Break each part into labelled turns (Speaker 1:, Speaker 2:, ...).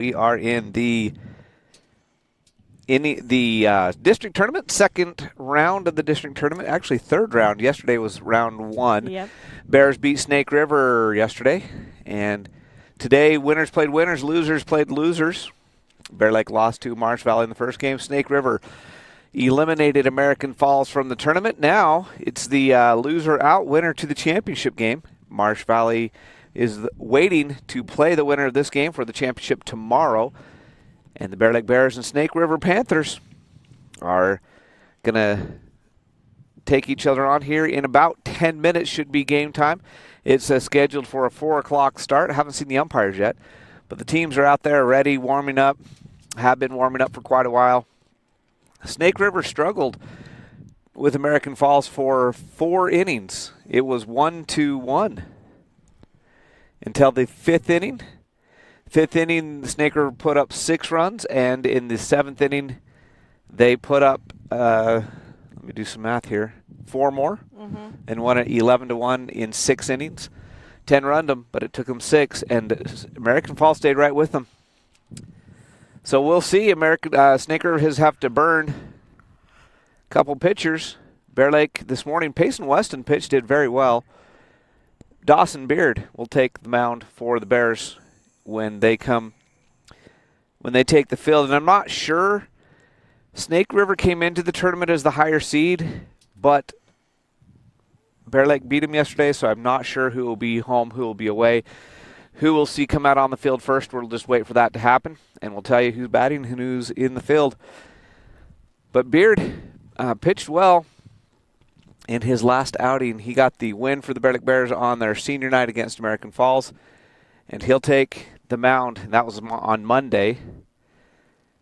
Speaker 1: We are in the district tournament, second round of the district tournament. Actually, third round. Yesterday was round one.
Speaker 2: Yep.
Speaker 1: Bears beat Snake River yesterday, and today winners played winners, losers played losers. Bear Lake lost to Marsh Valley in the first game. Snake River eliminated American Falls from the tournament. Now it's the loser out winner to the championship game. Marsh Valley is waiting to play the winner of this game for the championship tomorrow. And the Bear Lake Bears and Snake River Panthers are going to take each other on here in about 10 minutes. Should be game time. It's scheduled for a 4 o'clock start. I haven't seen the umpires yet, but the teams are out there ready, warming up, have been warming up for quite a while. Snake River struggled with American Falls for 4 innings. It was 1-1 until the fifth inning. Fifth inning, the Snake River put up 6 runs, and in the 7th inning, they put up, let me do some math here, 4 more, and won it 11-1 in 6 innings. 10 runned them, but it took them 6, and American Falls stayed right with them. So we'll see. Snake River has have to burn a couple pitchers. Bear Lake this morning, Payson Weston pitched it very well. Dawson Beard will take the mound for the Bears when they take the field. And I'm not sure. Snake River came into the tournament as the higher seed, but Bear Lake beat him yesterday, so I'm not sure who will be home, who will be away. Who we'll see come out on the field first. We'll just wait for that to happen, and we'll tell you who's batting and who's in the field. But Beard pitched well in his last outing. He got the win for the Bear Lake Bears on their senior night against American Falls, and he'll take the mound. And that was on Monday,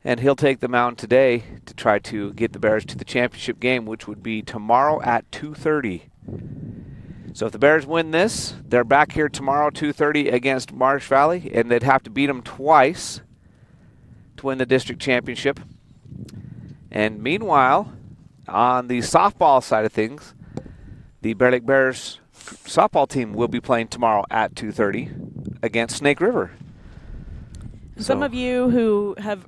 Speaker 1: and he'll take the mound today to try to get the Bears to the championship game, which would be tomorrow at 2:30. So if the Bears win this, they're back here tomorrow, 2:30 against Marsh Valley, and they'd have to beat them twice to win the district championship. And meanwhile, on the softball side of things, the Bear Lake Bears softball team will be playing tomorrow at 2:30 against Snake River.
Speaker 2: Some of you who have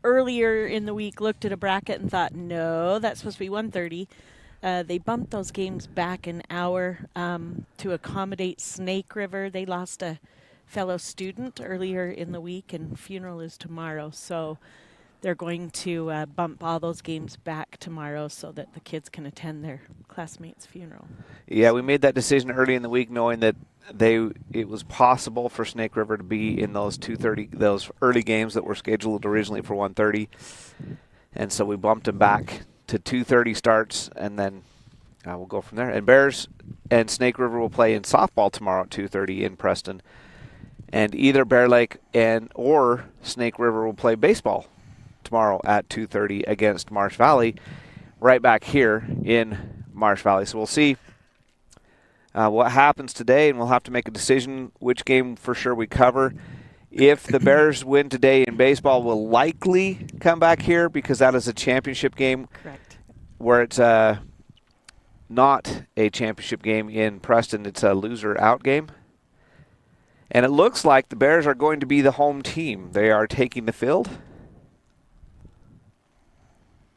Speaker 2: earlier in the week looked at a bracket and thought, no, that's supposed to be 1:30. They bumped those games back an hour to accommodate Snake River. They lost a fellow student earlier in the week, and funeral is tomorrow. So they're going to bump all those games back tomorrow so that the kids can attend their classmates' funeral.
Speaker 1: Yeah, we made that decision early in the week knowing that it was possible for Snake River to be in those those early games that were scheduled originally for 1:30. And so we bumped them back to 2:30 starts, and then we'll go from there. And Bears and Snake River will play in softball tomorrow at 2:30 in Preston. And either Bear Lake or Snake River will play baseball tomorrow at 2:30 against Marsh Valley, right back here in Marsh Valley. So we'll see what happens today, and we'll have to make a decision which game for sure we cover. If the Bears win today in baseball, we'll likely come back here because that is a championship game.
Speaker 2: Correct.
Speaker 1: Where it's not a championship game in Preston. It's a loser-out game. And it looks like the Bears are going to be the home team. They are taking the field.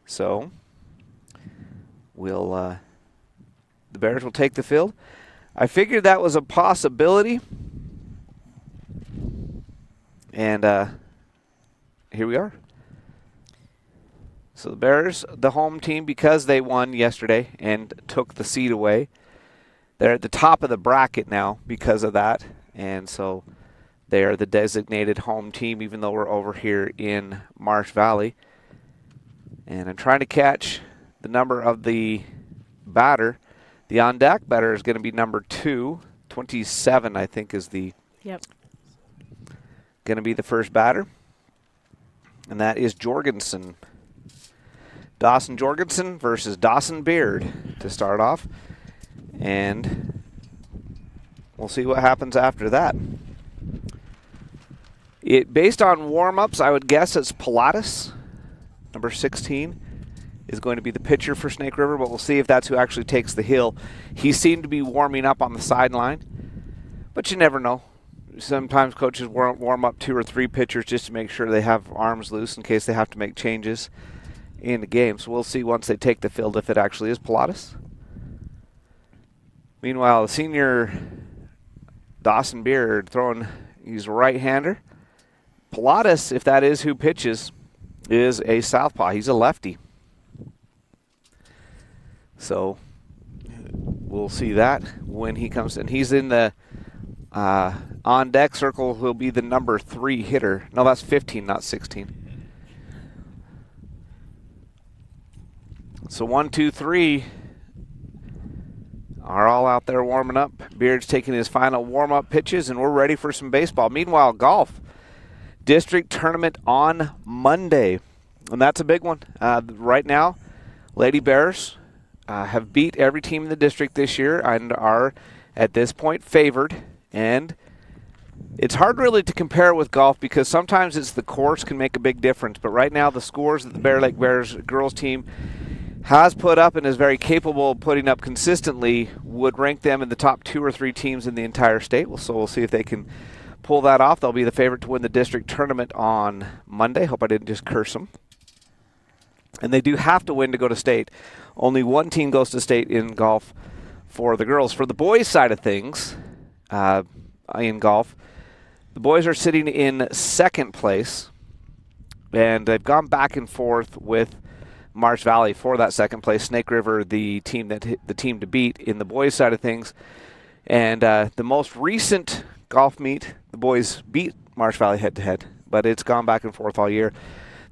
Speaker 1: So the Bears will take the field. I figured that was a possibility. And here we are. So the Bears, the home team, because they won yesterday and took the seed away, they're at the top of the bracket now because of that. And so they are the designated home team, even though we're over here in Marsh Valley. And I'm trying to catch the number of the batter. The on-deck batter is going to be number 2. 27, I think, is the going to be the first batter. And that is Jorgensen. Dawson Jorgensen versus Dawson Beard to start off. And we'll see what happens after that. Based on warm-ups, I would guess it's Pilatus, number 16, is going to be the pitcher for Snake River, but we'll see if that's who actually takes the hill. He seemed to be warming up on the sideline, but you never know. sometimes coaches warm up 2 or 3 pitchers just to make sure they have arms loose in case they have to make changes in the game. So we'll see once they take the field if it actually is Pilatus. Meanwhile, the senior Dawson Beard throwing, he's a right-hander. Pilatus, if that is who pitches, is a southpaw. He's a lefty. So we'll see that when he comes in. He's in the on-deck circle. He'll be the number 3 hitter. No, that's 15, not 16. So 1, 2, 3 are all out there warming up. Beard's taking his final warm-up pitches, and we're ready for some baseball. Meanwhile, golf. District tournament on Monday, and that's a big one. Right now, Lady Bears have beat every team in the district this year and are, at this point, favored. And it's hard really to compare with golf because sometimes it's the course can make a big difference. But right now, the scores that the Bear Lake Bears girls team has put up and is very capable of putting up consistently would rank them in the top 2 or 3 teams in the entire state. So we'll see if they can pull that off. They'll be the favorite to win the district tournament on Monday. Hope I didn't just curse them. And they do have to win to go to state. Only one team goes to state in golf for the girls. For the boys' side of things, in golf, the boys are sitting in second place, and they've gone back and forth with Marsh Valley for that second place. Snake River, the team to beat in the boys' side of things. And the most recent golf meet, the boys beat Marsh Valley head-to-head, but it's gone back and forth all year.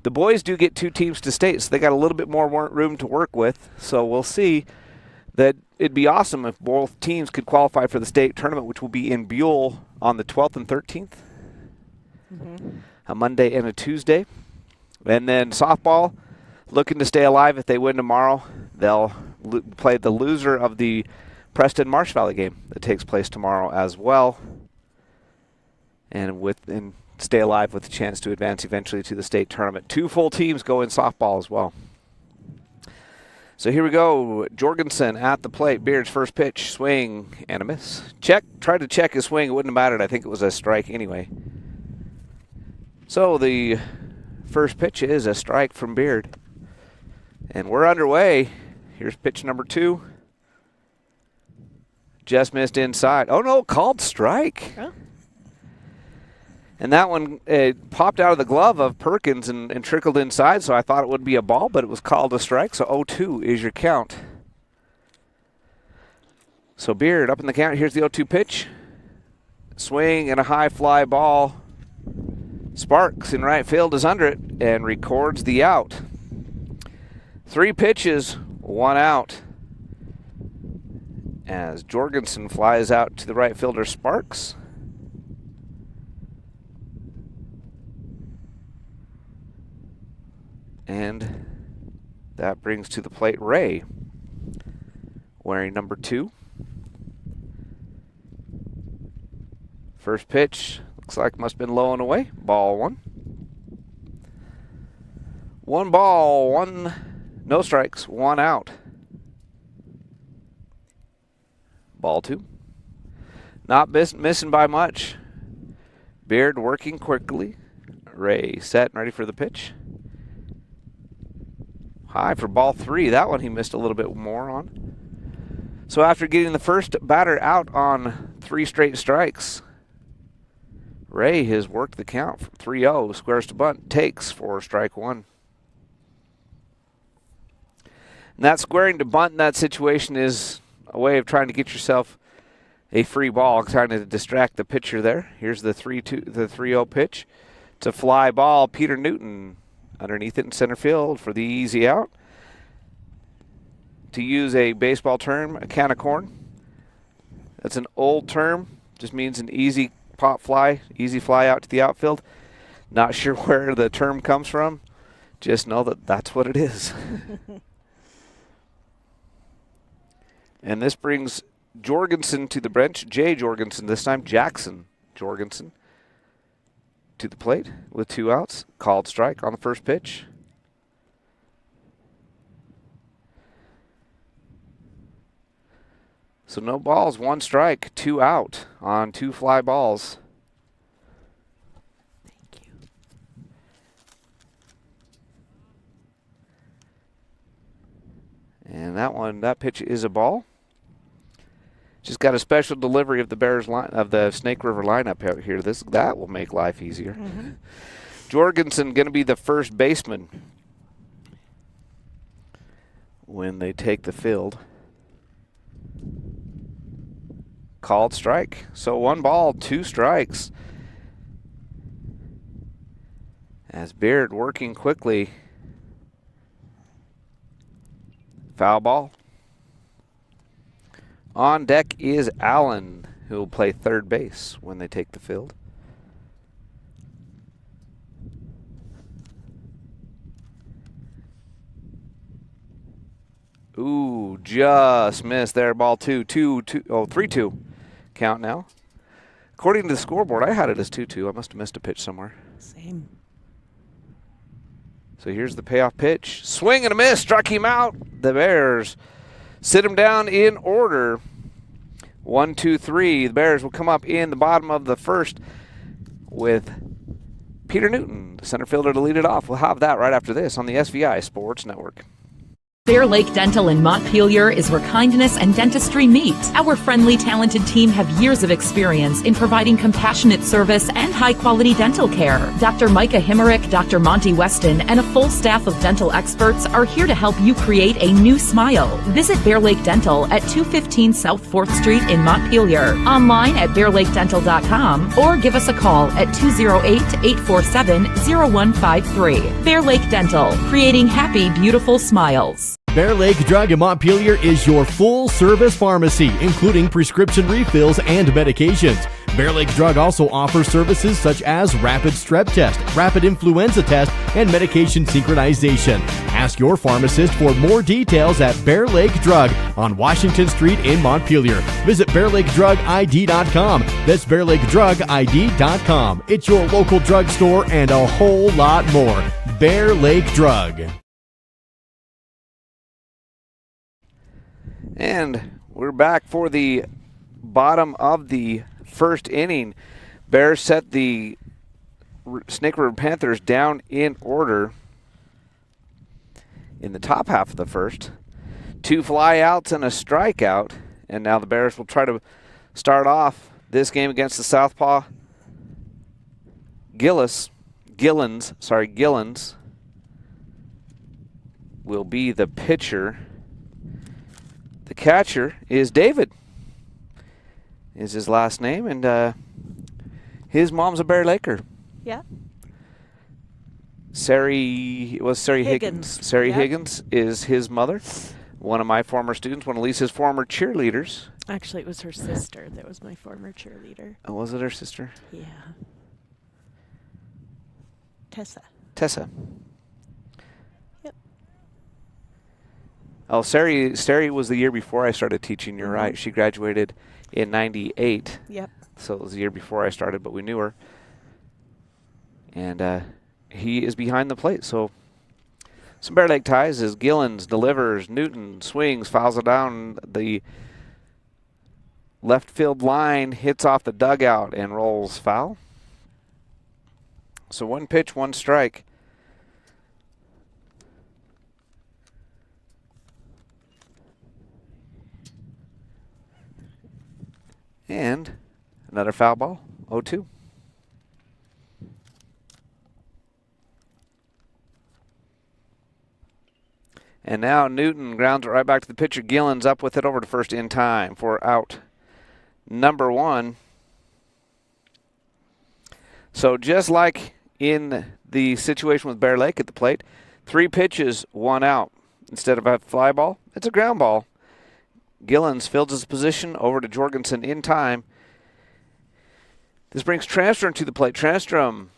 Speaker 1: The boys do get 2 teams to state, so they got a little bit more room to work with. So we'll see. That it'd be awesome if both teams could qualify for the state tournament, which will be in Buell on the 12th and 13th, a Monday and a Tuesday. And then softball, looking to stay alive. If they win tomorrow, they'll play the loser of the Preston Marsh Valley game that takes place tomorrow as well, and stay alive with a chance to advance eventually to the state tournament. 2 full teams go in softball as well. So here we go. Jorgensen at the plate. Beard's first pitch, swing and a miss. Tried to check his swing. It wouldn't have mattered. I think it was a strike anyway. So the first pitch is a strike from Beard. And we're underway. Here's pitch number 2. Just missed inside. Oh, no, called strike.
Speaker 2: Oh.
Speaker 1: And that one popped out of the glove of Perkins and trickled inside, so I thought it would be a ball, but it was called a strike, so 0-2 is your count. So Beard up in the count. Here's the 0-2 pitch. Swing and a high fly ball. Sparks in right field is under it and records the out. 3 pitches, 1 out. As Jorgensen flies out to the right fielder Sparks. And that brings to the plate Ray, wearing number 2. First pitch, looks like must have been low and away. Ball 1. 1 ball, 1, no strikes, 1 out. Ball 2. Not missing by much. Beard working quickly. Ray set and ready for the pitch. High for ball 3. That one he missed a little bit more on. So after getting the first batter out on 3 straight strikes, Ray has worked the count from 3-0, squares to bunt, takes for strike 1. And that squaring to bunt in that situation is a way of trying to get yourself a free ball, trying to distract the pitcher there. Here's the 3-0 pitch. It's a fly ball. Peter Newton underneath it in center field for the easy out. To use a baseball term, a can of corn. That's an old term. Just means an easy pop fly, easy fly out to the outfield. Not sure where the term comes from. Just know that that's what it is. And this brings Jorgensen to the bench. Jay Jorgensen, this time Jackson Jorgensen, to the plate with 2 outs. Called strike on the first pitch. So no balls, 1 strike, 2 out on 2 fly balls. And that pitch is a ball. Just got a special delivery of the Bears line of the Snake River lineup out here. That will make life easier.
Speaker 2: Mm-hmm.
Speaker 1: Jorgensen going to be the first baseman when they take the field. Called strike. So 1 ball, 2 strikes. As Beard working quickly. Foul ball. On deck is Allen, who will play third base when they take the field. Ooh, just missed there. Ball 3-2 count now. According to the scoreboard, I had it as 2-2. I must have missed a pitch somewhere.
Speaker 2: Same.
Speaker 1: So here's the payoff pitch. Swing and a miss. Struck him out. The Bears sit him down in order. 1, 2, 3. The Bears will come up in the bottom of the first with Peter Newton, the center fielder, to lead it off. We'll have that right after this on the SVI Sports Network.
Speaker 3: Bear Lake Dental in Montpelier is where kindness and dentistry meet. Our friendly, talented team have years of experience in providing compassionate service and high-quality dental care. Dr. Micah Himmerick, Dr. Monty Weston, and a full staff of dental experts are here to help you create a new smile. Visit Bear Lake Dental at 215 South 4th Street in Montpelier, online at bearlakedental.com, or give us a call at 208-847-0153. Bear Lake Dental, creating happy, beautiful smiles.
Speaker 4: Bear Lake Drug in Montpelier is your full-service pharmacy, including prescription refills and medications. Bear Lake Drug also offers services such as rapid strep test, rapid influenza test, and medication synchronization. Ask your pharmacist for more details at Bear Lake Drug on Washington Street in Montpelier. Visit BearLakeDrugID.com. That's BearLakeDrugID.com. It's your local drugstore and a whole lot more. Bear Lake Drug.
Speaker 1: And we're back for the bottom of the first inning. Bears set the Snake River Panthers down in order in the top half of the first. 2 flyouts and a strikeout. And now the Bears will try to start off this game against the Southpaw. Gillens will be the pitcher. The catcher is David, is his last name, and his mom's a Bear Laker.
Speaker 2: Yeah.
Speaker 1: Sari Higgins. Sari
Speaker 2: Yep.
Speaker 1: Higgins is his mother, one of my former students, one of Lisa's former cheerleaders.
Speaker 2: Actually, it was her sister that was my former cheerleader.
Speaker 1: Oh, was it her sister?
Speaker 2: Yeah. Tessa. Yep.
Speaker 1: Oh, Sari was the year before I started teaching. You're
Speaker 2: Mhm.
Speaker 1: right. She graduated in '98.
Speaker 2: Yep.
Speaker 1: So it was the year before I started, but we knew her. And he is behind the plate. So some Bear Lake ties as Gillens delivers, Newton swings, fouls it down the left field line, hits off the dugout, and rolls foul. So 1 pitch, 1 strike. And another foul ball, 0-2. And now Newton grounds it right back to the pitcher. Gillens up with it over to first in time for out number 1. So just like in the situation with Bear Lake at the plate, 3 pitches, 1 out. Instead of a fly ball, it's a ground ball. Gillens fields his position over to Jorgensen in time. This brings Transtrom to the plate. Transtrom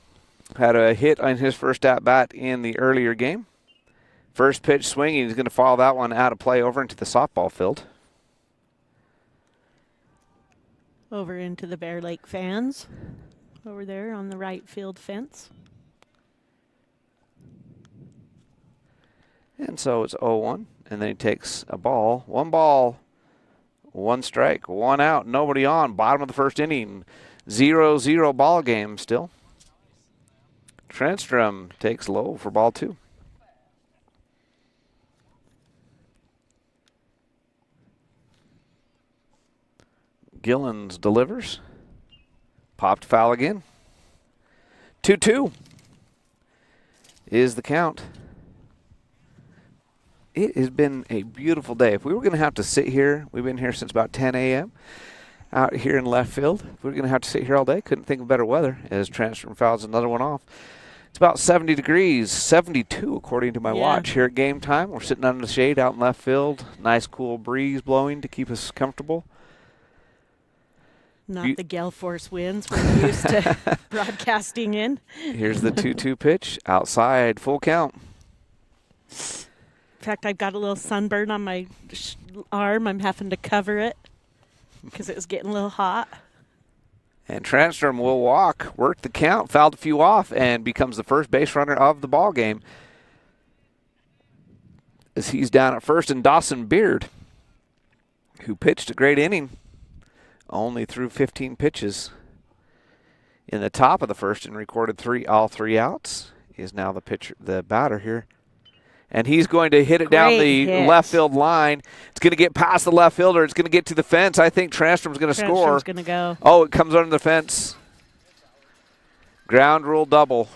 Speaker 1: had a hit on his first at-bat in the earlier game. First pitch swinging, he's going to follow that one out of play over into the softball field.
Speaker 2: Over into the Bear Lake fans. Over there on the right field fence.
Speaker 1: And so it's 0-1, and then he takes a ball. 1 ball, 1 strike, 1 out, nobody on. Bottom of the first inning, 0-0 ball game still. Transtrom takes low for ball 2. Gillens delivers. Popped foul again. 2-2 is the count. It has been a beautiful day. If we were going to have to sit here, we've been here since about 10 a.m. out here in left field. If we were going to have to sit here all day, couldn't think of better weather as Transtrom fouls another one off. It's about 70 degrees, 72 according to my watch here at game time. We're sitting under the shade out in left field. Nice cool breeze blowing to keep us comfortable.
Speaker 2: Not the gale force winds we're used to broadcasting in.
Speaker 1: Here's the 2-2 pitch. Outside, full count.
Speaker 2: In fact, I've got a little sunburn on my arm. I'm having to cover it because it was getting a little hot.
Speaker 1: And Transtrom will work the count, fouled a few off, and becomes the first base runner of the ball game. As he's down at first, and Dawson Beard, who pitched a great inning, only threw 15 pitches in the top of the first and recorded all three outs, is now the batter here. And he's going to hit it down the left field line. It's going to get past the left fielder. It's going to get to the fence. I think Transtrom's going to score.
Speaker 2: Transtrom's going to go.
Speaker 1: Oh, it comes under the fence. Ground rule double.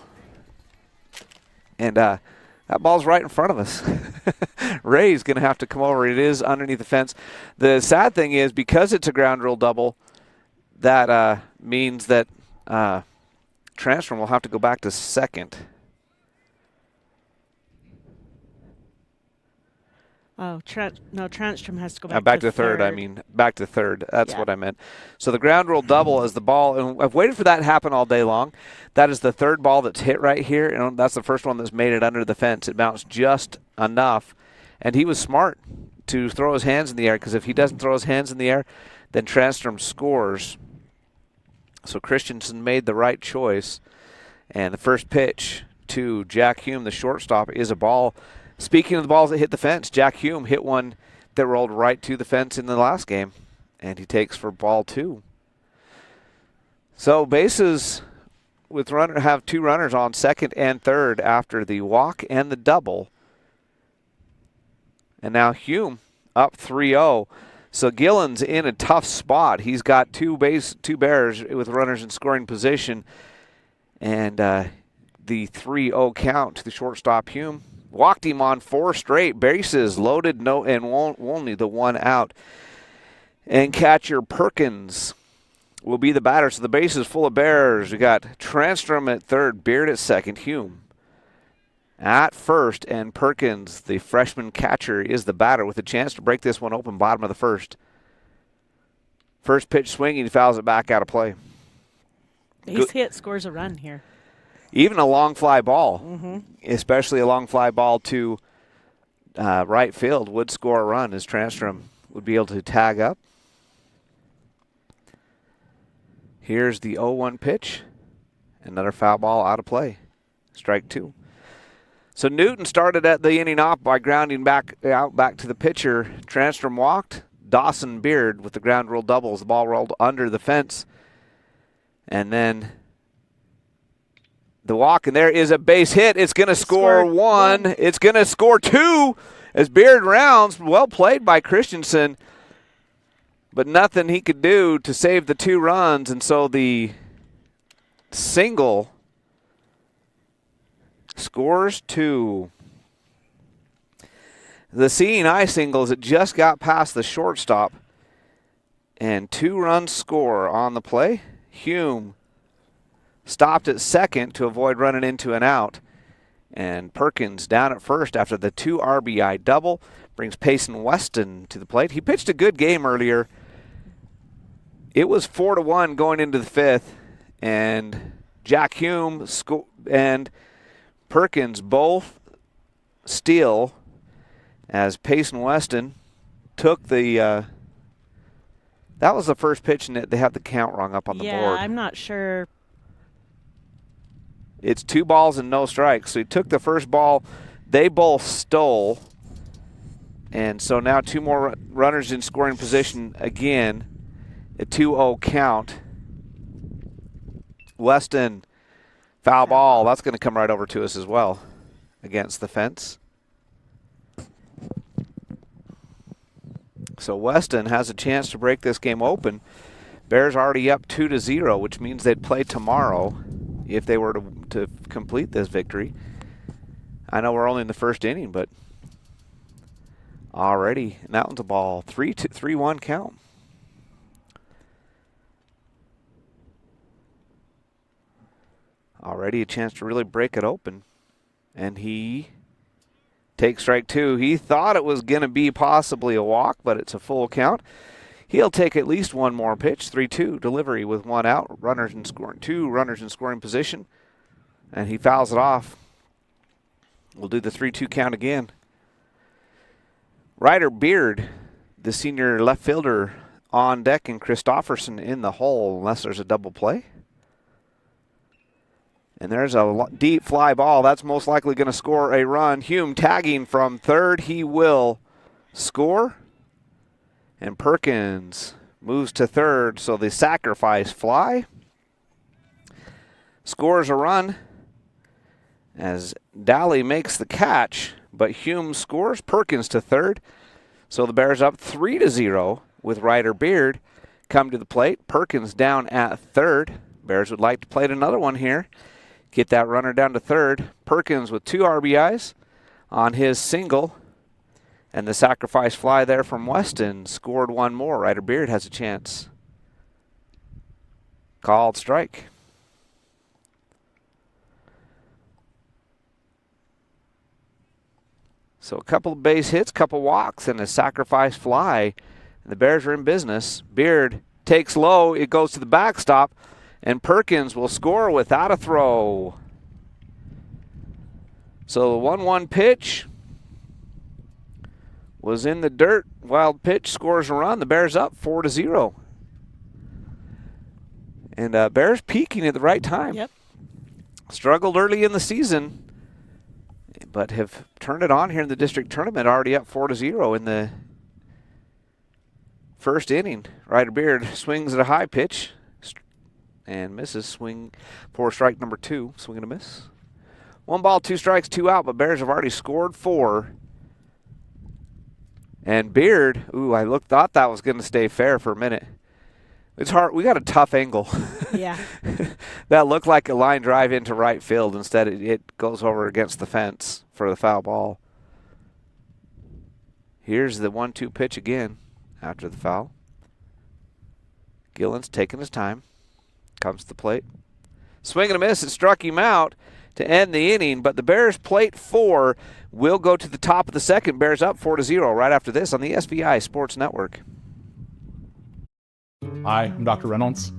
Speaker 1: And that ball's right in front of us. Ray's going to have to come over. It is underneath the fence. The sad thing is, because it's a ground rule double, that means that Transtrom will have to go back to second.
Speaker 2: Oh, Transtrom has to go
Speaker 1: back to third. I mean, back to third. That's what I meant. So the ground rule double is the ball, and I've waited for that to happen all day long. That is the third ball that's hit right here, and that's the first one that's made it under the fence. It bounced just enough, and he was smart to throw his hands in the air, because if he doesn't throw his hands in the air, then Transtrom scores. So Christensen made the right choice, and the first pitch to Jack Hume, the shortstop, is a ball. Speaking of the balls that hit the fence, Jack Hume hit one that rolled right to the fence in the last game, and he takes for ball 2. So bases with have 2 runners on second and third after the walk and the double. And now Hume up 3-0. So Gillens in a tough spot. He's got two bears with runners in scoring position, and the 3-0 count to the shortstop Hume. Walked him on 4 straight bases, loaded, and only the 1 out. And catcher Perkins will be the batter. So the base is full of bears. We got Transtrom at third, Beard at second, Hume at first, and Perkins, the freshman catcher, is the batter with a chance to break this one open, bottom of the first. First pitch swinging, he fouls it back out of play.
Speaker 2: Base hit scores a run here.
Speaker 1: Even a long fly ball, especially a long fly ball to right field, would score a run, as Transtrom would be able to tag up. Here's the 0-1 pitch. Another foul ball out of play. Strike 2. So Newton started at the inning off by grounding back to the pitcher. Transtrom walked. Dawson Beard with the ground rule doubles. The ball rolled under the fence. And then the walk, and there is a base hit. It's going to score 1. It's going to score 2 as Beard rounds. Well played by Christensen, but nothing he could do to save the 2 runs, and so the single scores 2. The seeing eye single is it just got past the shortstop, and 2 runs score on the play. Hume stopped at second to avoid running into an out. And Perkins down at first after the 2 RBI double brings Payson Weston to the plate. He pitched a good game earlier. It was 4-1 going into the 5th. And Jack Hume and Perkins both steal as Payson Weston took the that was the first pitch, and they have the count wrong up on the board.
Speaker 2: Yeah, I'm not sure.
Speaker 1: It's 2 balls and no strikes. So he took the first ball. They both stole. And so now 2 more runners in scoring position again. A 2-0 count. Weston, foul ball. That's going to come right over to us as well against the fence. So Weston has a chance to break this game open Bears already up 2-0, which means they'd play tomorrow if they were to complete this victory. I know we're only in the first inning, but already, and that one's a ball. 3-1 count. Already a chance to really break it open. And he takes strike 2. He thought it was going to be possibly a walk, but it's a full count. He'll take at least one more pitch. 3-2 delivery with 1 out. Runners in scoring, 2 runners in scoring position. And he fouls it off. We'll do the 3-2 count again. Ryder Beard, the senior left fielder, on deck, and Christofferson in the hole unless there's a double play. And there's a deep fly ball. That's most likely going to score a run. Hume tagging from third. He will score. And Perkins moves to third, so the sacrifice fly scores a run as Daly makes the catch, but Hume scores. Perkins to third. So the Bears up 3-0 with Ryder Beard come to the plate. Perkins down at third. Bears would like to plate another one here. Get that runner down to third. Perkins with 2 RBIs on his single. And the sacrifice fly there from Weston scored one more. Ryder Beard has a chance. Called strike. So a couple of base hits, couple walks, and a sacrifice fly. And the Bears are in business. Beard takes low. It goes to the backstop. And Perkins will score without a throw. So the 1-1 pitch was in the dirt. Wild pitch scores a run. The Bears up 4-0. And Bears peaking at the right time.
Speaker 2: Yep.
Speaker 1: Struggled early in the season, but have turned it on here in the district tournament. Already up 4-0 in the first inning. Ryder Beard swings at a high pitch and misses. Swing for strike number 2. Swing and a miss. 1 ball, 2 strikes, 2 out, but Bears have already scored 4. And Beard, thought that was going to stay fair for a minute. It's hard. We got a tough angle.
Speaker 2: Yeah.
Speaker 1: That looked like a line drive into right field. Instead, it goes over against the fence for the foul ball. Here's the 1-2 pitch again after the foul. Gillen's taking his time. Comes to the plate. Swing and a miss. It struck him out to end the inning, but the Bears plate 4 will go to the top of the second. Bears up 4-0 right after this on the SVI Sports Network.
Speaker 5: Hi, I'm Dr. Reynolds.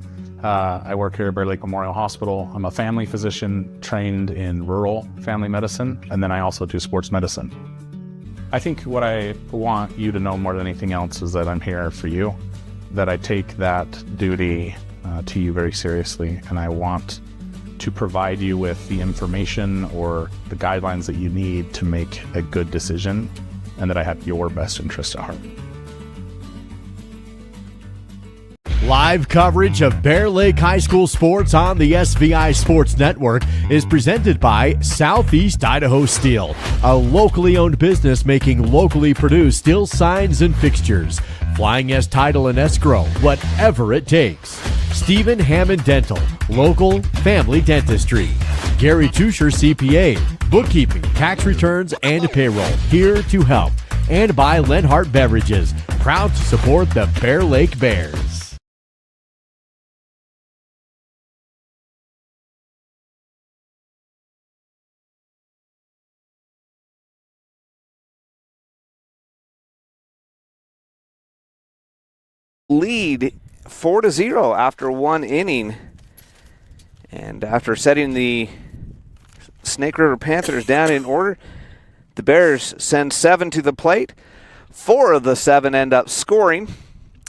Speaker 5: I work here at Bear Lake Memorial Hospital. I'm a family physician trained in rural family medicine, and then I also do sports medicine. I think what I want you to know more than anything else is that I'm here for you, that I take that duty to you very seriously, and I want to provide you with the information or the guidelines that you need to make a good decision, and that I have your best interest at heart.
Speaker 4: Live coverage of Bear Lake High School sports on the SVI Sports Network is presented by Southeast Idaho Steel, a locally owned business making locally produced steel signs and fixtures. Flying S Title and Escrow, whatever it takes. Stephen Hammond Dental, local family dentistry. Gary Tusher CPA, bookkeeping, tax returns, and payroll, here to help. And by Lenhart Beverages, proud to support the Bear Lake Bears.
Speaker 1: Lead 4-0 after 1 inning. And after setting the Snake River Panthers down in order, the Bears send 7 to the plate. 4 of the 7 end up scoring,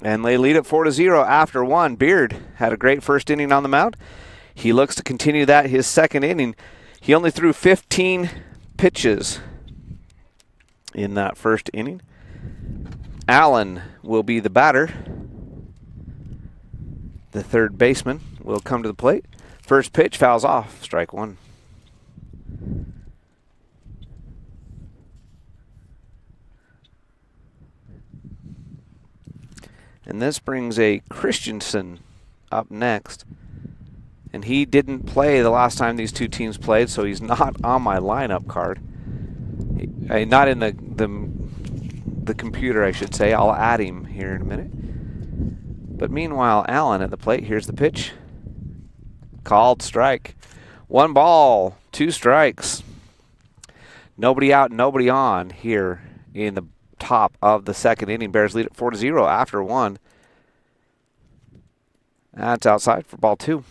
Speaker 1: and they lead at 4-0 after 1. Beard had a great first inning on the mound. He looks to continue that his second inning. He only threw 15 pitches in that first inning. Allen will be the batter. The third baseman will come to the plate. First pitch fouls off, strike 1. And this brings a Christensen up next. And he didn't play the last time these two teams played, so he's not on my lineup card. Not in the computer, I should say. I'll add him here in a minute. But meanwhile, Allen at the plate. Here's the pitch. Called strike. 1 ball, 2 strikes. Nobody out, nobody on here in the top of the second inning. Bears lead at 4-0 after 1. That's outside for ball 2.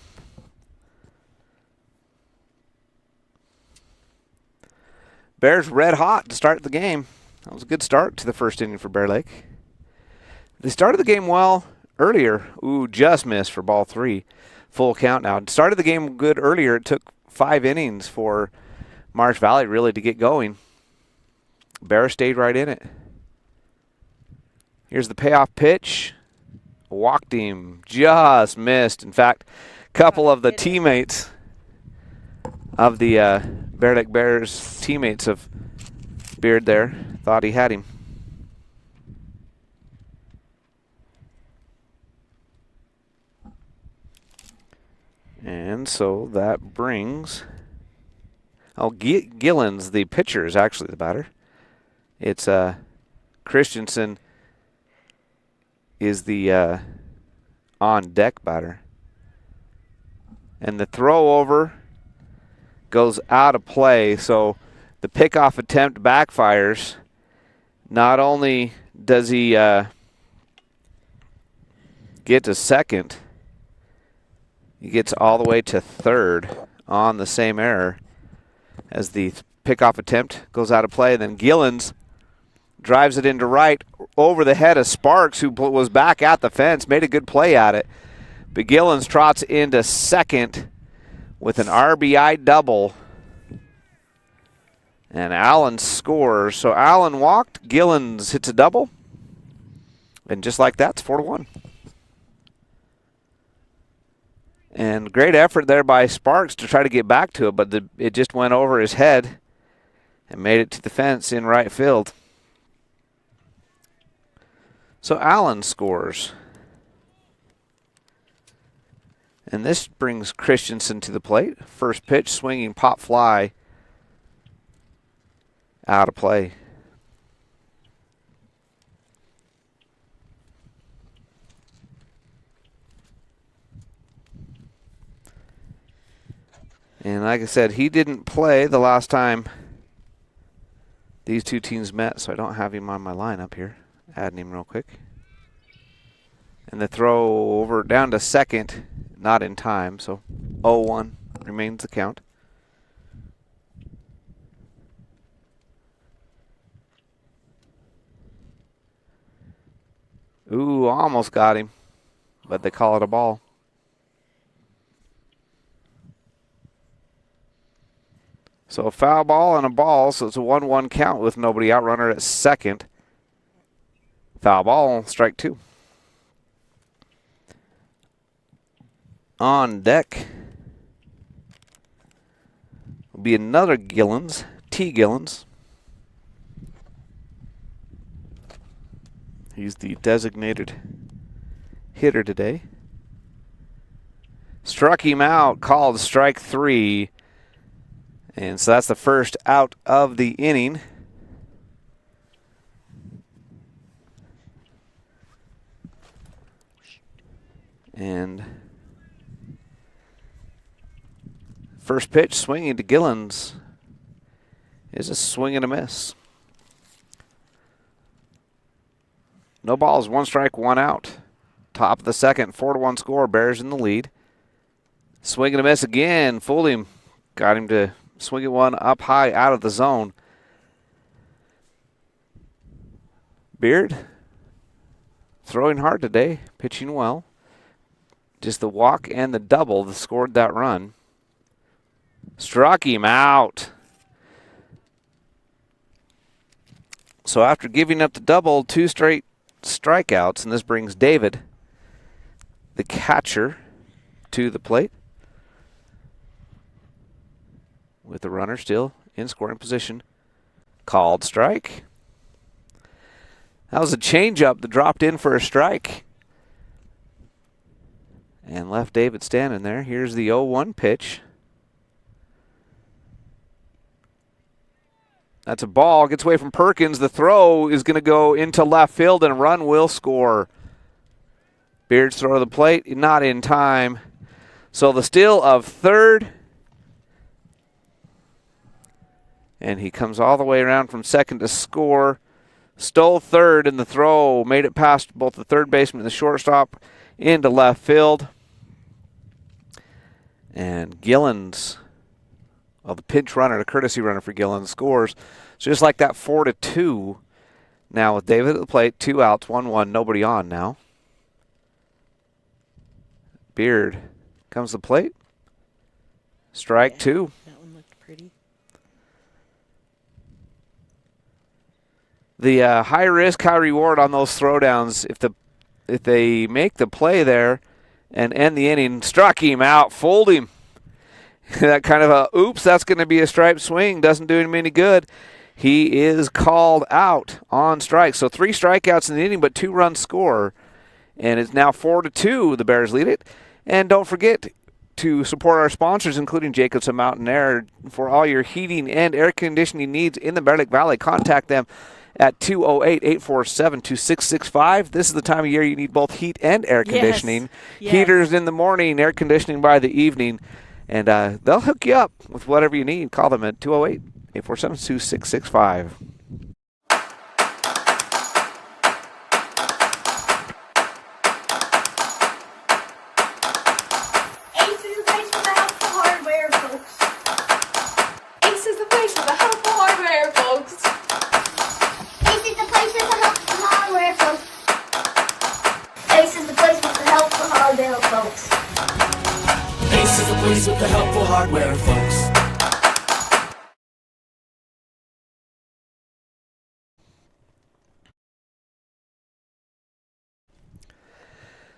Speaker 1: Bears red hot to start the game. That was a good start to the first inning for Bear Lake. They started the game well earlier. Ooh, just missed for ball 3. Full count now. Started the game good earlier. It took 5 innings for Marsh Valley really to get going. Bear stayed right in it. Here's the payoff pitch. Walked him. Just missed. In fact, a couple of the teammates of the Bear Lake Bears teammates of Beard there thought he had him. And so that brings... Oh, Gillens, the pitcher, is actually the batter. It's Christensen is the on-deck batter. And the throw over goes out of play, so the pickoff attempt backfires. Not only does he get to second, he gets all the way to third on the same error as the pickoff attempt goes out of play. Then Gillens drives it into right over the head of Sparks, who was back at the fence, made a good play at it. But Gillens trots into second with an RBI double. And Allen scores. So Allen walked, Gillens hits a double. And just like that, it's 4-1. And great effort there by Sparks to try to get back to it, but it just went over his head and made it to the fence in right field. So Allen scores. And this brings Christensen to the plate. First pitch, swinging pop fly, out of play. And like I said, he didn't play the last time these two teams met, so I don't have him on my lineup here. Adding him real quick. And the throw over down to second, not in time, so 0-1 remains the count. Ooh, almost got him, but they call it a ball. So a foul ball and a ball, so it's a 1-1 count with nobody out. Runner at second. Foul ball, strike 2. On deck will be another Gillens, T. Gillens. He's the designated hitter today. Struck him out, called strike 3. And so that's the first out of the inning. And first pitch swinging to Gillens is a swing and a miss. No balls, 1 strike, 1 out. Top of the second, 4-1 score. Bears in the lead. Swing and a miss again. Fooled him. Got him to swing at one up high out of the zone. Beard throwing hard today, pitching well. Just the walk and the double that scored that run. Struck him out. So after giving up the double, 2 straight strikeouts, and this brings David, the catcher, to the plate. With the runner still in scoring position. Called strike. That was a changeup that dropped in for a strike. and left David standing there. Here's the 0-1 pitch. That's a ball. Gets away from Perkins. The throw is going to go into left field, and a run will score. Beard's throw to the plate, not in time. So the steal of third. And he comes all the way around from second to score. Stole third, and the throw made it past both the third baseman and the shortstop into left field. And Gillens, the pinch runner, the courtesy runner for Gillens, scores. So just like that, 4-2. Now with David at the plate, 2 outs, 1-1, nobody on now. Beard comes to the plate. Strike 2.
Speaker 2: That one looked pretty.
Speaker 1: The high risk, high reward on those throwdowns. If they make the play there and end the inning, struck him out, fooled him. That kind of a oops, that's going to be a strike swing. Doesn't do him any good. He is called out on strike. So 3 strikeouts in the inning, but 2 runs score, and it's now 4-2. The Bears lead it. And don't forget to support our sponsors, including Jacobson Mountain Air, for all your heating and air conditioning needs in the Bear Lake Valley. Contact them at 208-847-2665. This is the time of year you need both heat and air conditioning.
Speaker 2: Yes.
Speaker 1: Heaters in the morning, air conditioning by the evening. And they'll hook you up with whatever you need. Call them at 208-847-2665.
Speaker 6: Ace is the place for the helpful hardware, folks. Ace is the place for the helpful hardware, folks. Ace is the place with the helpful hardware, folks.
Speaker 7: Ace is the place with the helpful hardware, folks.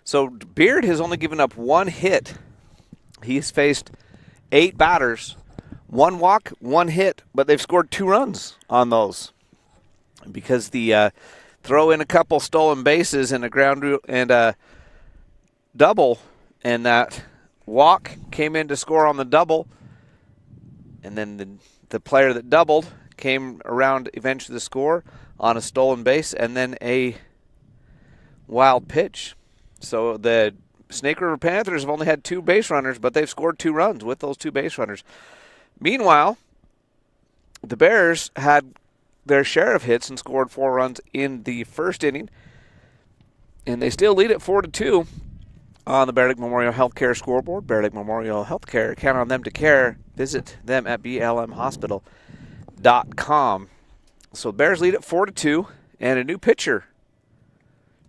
Speaker 1: So Beard has only given up 1 hit. He's faced 8 batters, 1 walk, 1 hit, but they've scored 2 runs on those because the throw in a couple stolen bases and a ground and a double, and that walk came in to score on the double, and then the player that doubled came around eventually to score on a stolen base and then a wild pitch. So the Snake River Panthers have only had 2 base runners, but they've scored 2 runs with those 2 base runners. Meanwhile, the Bears had their share of hits and scored 4 runs in the first inning, and they still lead at 4-2 on the Bear Lake Memorial Healthcare scoreboard. Bear Lake Memorial Healthcare. Count on them to care. Visit them at blmhospital.com. So the Bears lead at 4-2, and a new pitcher.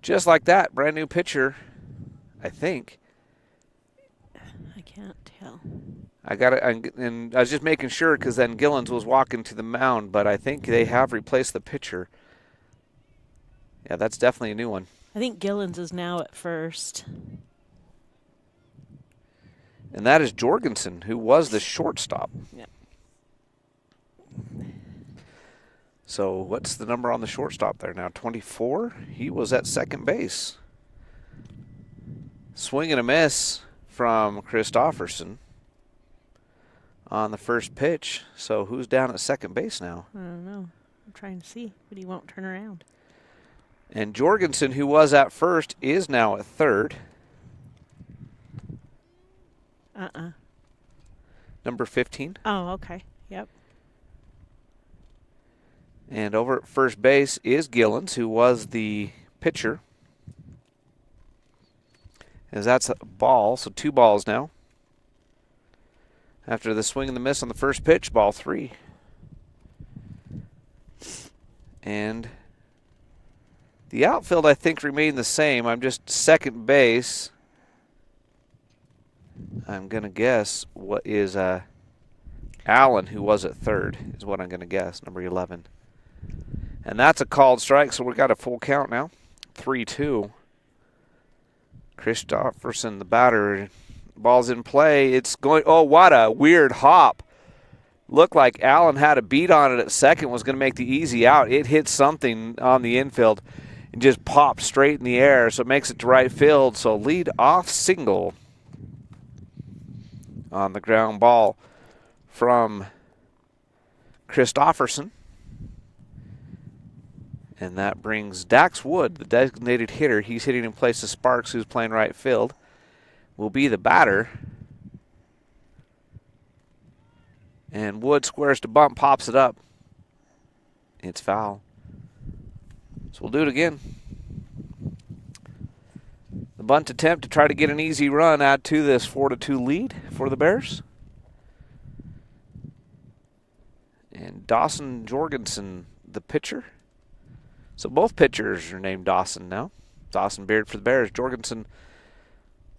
Speaker 1: Just like that, brand new pitcher, I think.
Speaker 2: I can't tell.
Speaker 1: I got it, and I was just making sure because then Gillens was walking to the mound, but I think they have replaced the pitcher. Yeah, that's definitely a new one.
Speaker 2: I think Gillens is now at first.
Speaker 1: And that is Jorgensen, who was the shortstop.
Speaker 2: Yeah.
Speaker 1: So what's the number on the shortstop there now? 24? He was at second base. Swing and a miss from Christofferson on the first pitch. So who's down at second base now?
Speaker 2: I don't know. I'm trying to see, but he won't turn around.
Speaker 1: And Jorgensen, who was at first, is now at third. Number 15.
Speaker 2: Oh, okay. Yep.
Speaker 1: And over at first base is Gillens, who was the pitcher. As that's a ball, so 2 balls now. After the swing and the miss on the first pitch, ball 3. And the outfield, I think, remained the same. I'm just second base. I'm going to guess what is Allen, who was at third, is what I'm going to guess, number 11. And that's a called strike, so we've got a full count now. 3-2. Christofferson, the batter. Ball's in play. It's going, oh, what a weird hop. Looked like Allen had a beat on it at second, was going to make the easy out. It hit something on the infield and just popped straight in the air, so it makes it to right field. So lead off single on the ground ball from Christofferson. And that brings Dax Wood, the designated hitter. He's hitting in place of Sparks, who's playing right field. Will be the batter. And Wood squares to bunt, pops it up. It's foul. So we'll do it again. The bunt attempt to try to get an easy run, add to this 4-2 lead for the Bears. And Dawson Jorgensen, the pitcher. So both pitchers are named Dawson now. Dawson Beard for the Bears, Jorgensen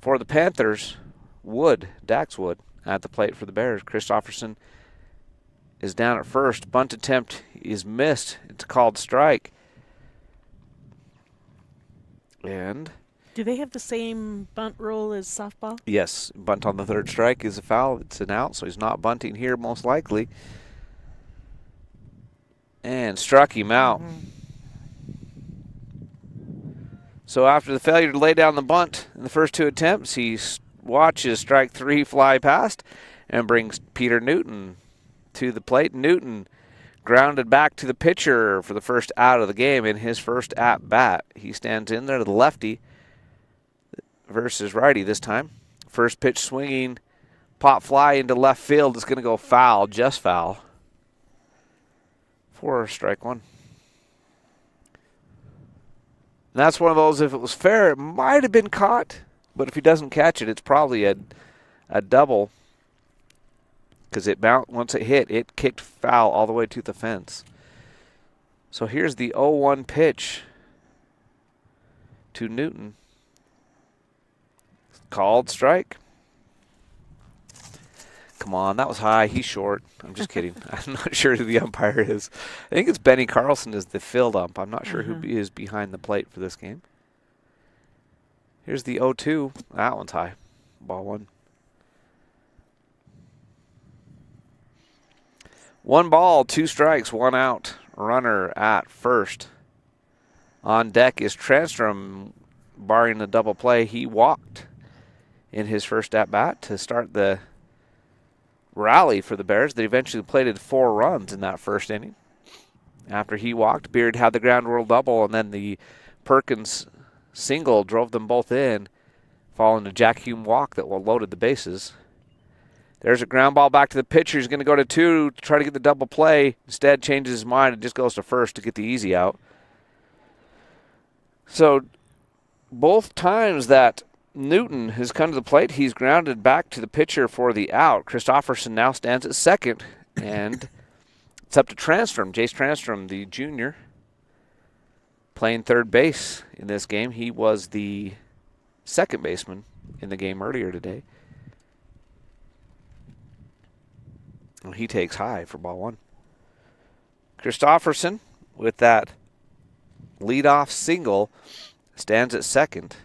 Speaker 1: for the Panthers. Wood, Dax Wood, at the plate for the Bears. Christofferson is down at first. Bunt attempt is missed. It's a called strike. And
Speaker 2: Do they have the same bunt rule as softball?
Speaker 1: yes, bunt on the third strike is a foul. It's an out, so he's not bunting here most likely. And struck him out. So after the failure to lay down the bunt in the first two attempts, he watches strike three fly past and brings Peter Newton to the plate. Newton grounded back to the pitcher for the first out of the game in his first at-bat. He stands in there to the lefty versus righty this time. First pitch swinging, pop fly into left field is going to go foul, just foul, for strike one. And that's one of those, if it was fair, it might have been caught. But if he doesn't catch it, it's probably a double. Because once it hit, it kicked foul all the way to the fence. So here's the 0-1 pitch to Newton. Called strike. Come on, that was high. He's short. I'm just kidding. I'm not sure who the umpire is. I think it's Benny Carlson is the field ump. I'm not sure who is behind the plate for this game. Here's the 0-2. That one's high. Ball one. 1 ball, 2 strikes, 1 out. Runner at first. On deck is Transtrom, barring the double play. He walked in his first at-bat to start the rally for the Bears. They eventually plated 4 runs in that first inning. After he walked, Beard had the ground rule double, and then the Perkins single drove them both in, following a Jack Hume walk that loaded the bases. There's a ground ball back to the pitcher. He's going to go to 2 to try to get the double play. Instead, changes his mind and just goes to first to get the easy out. So both times that Newton has come to the plate, he's grounded back to the pitcher for the out. Christofferson now stands at second, and it's up to Transtrom, Jace Transtrom, the junior, playing third base in this game. He was the second baseman in the game earlier today. And he takes high for ball one. Christofferson, with that leadoff single, stands at second.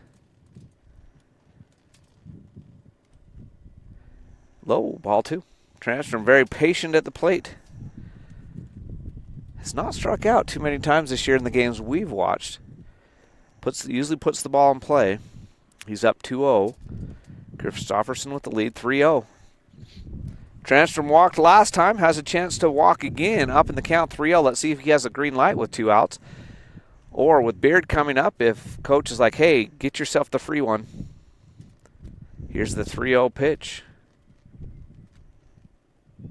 Speaker 1: Low, ball 2. Transtrom very patient at the plate. Has not struck out too many times this year in the games we've watched. Usually puts the ball in play. He's up 2-0. Christofferson with the lead, 3-0. Transtrom walked last time, has a chance to walk again, up in the count, 3-0. Let's see if he has a green light with 2 outs. Or with Beard coming up, if coach is like, hey, get yourself the free one. Here's the 3-0 pitch.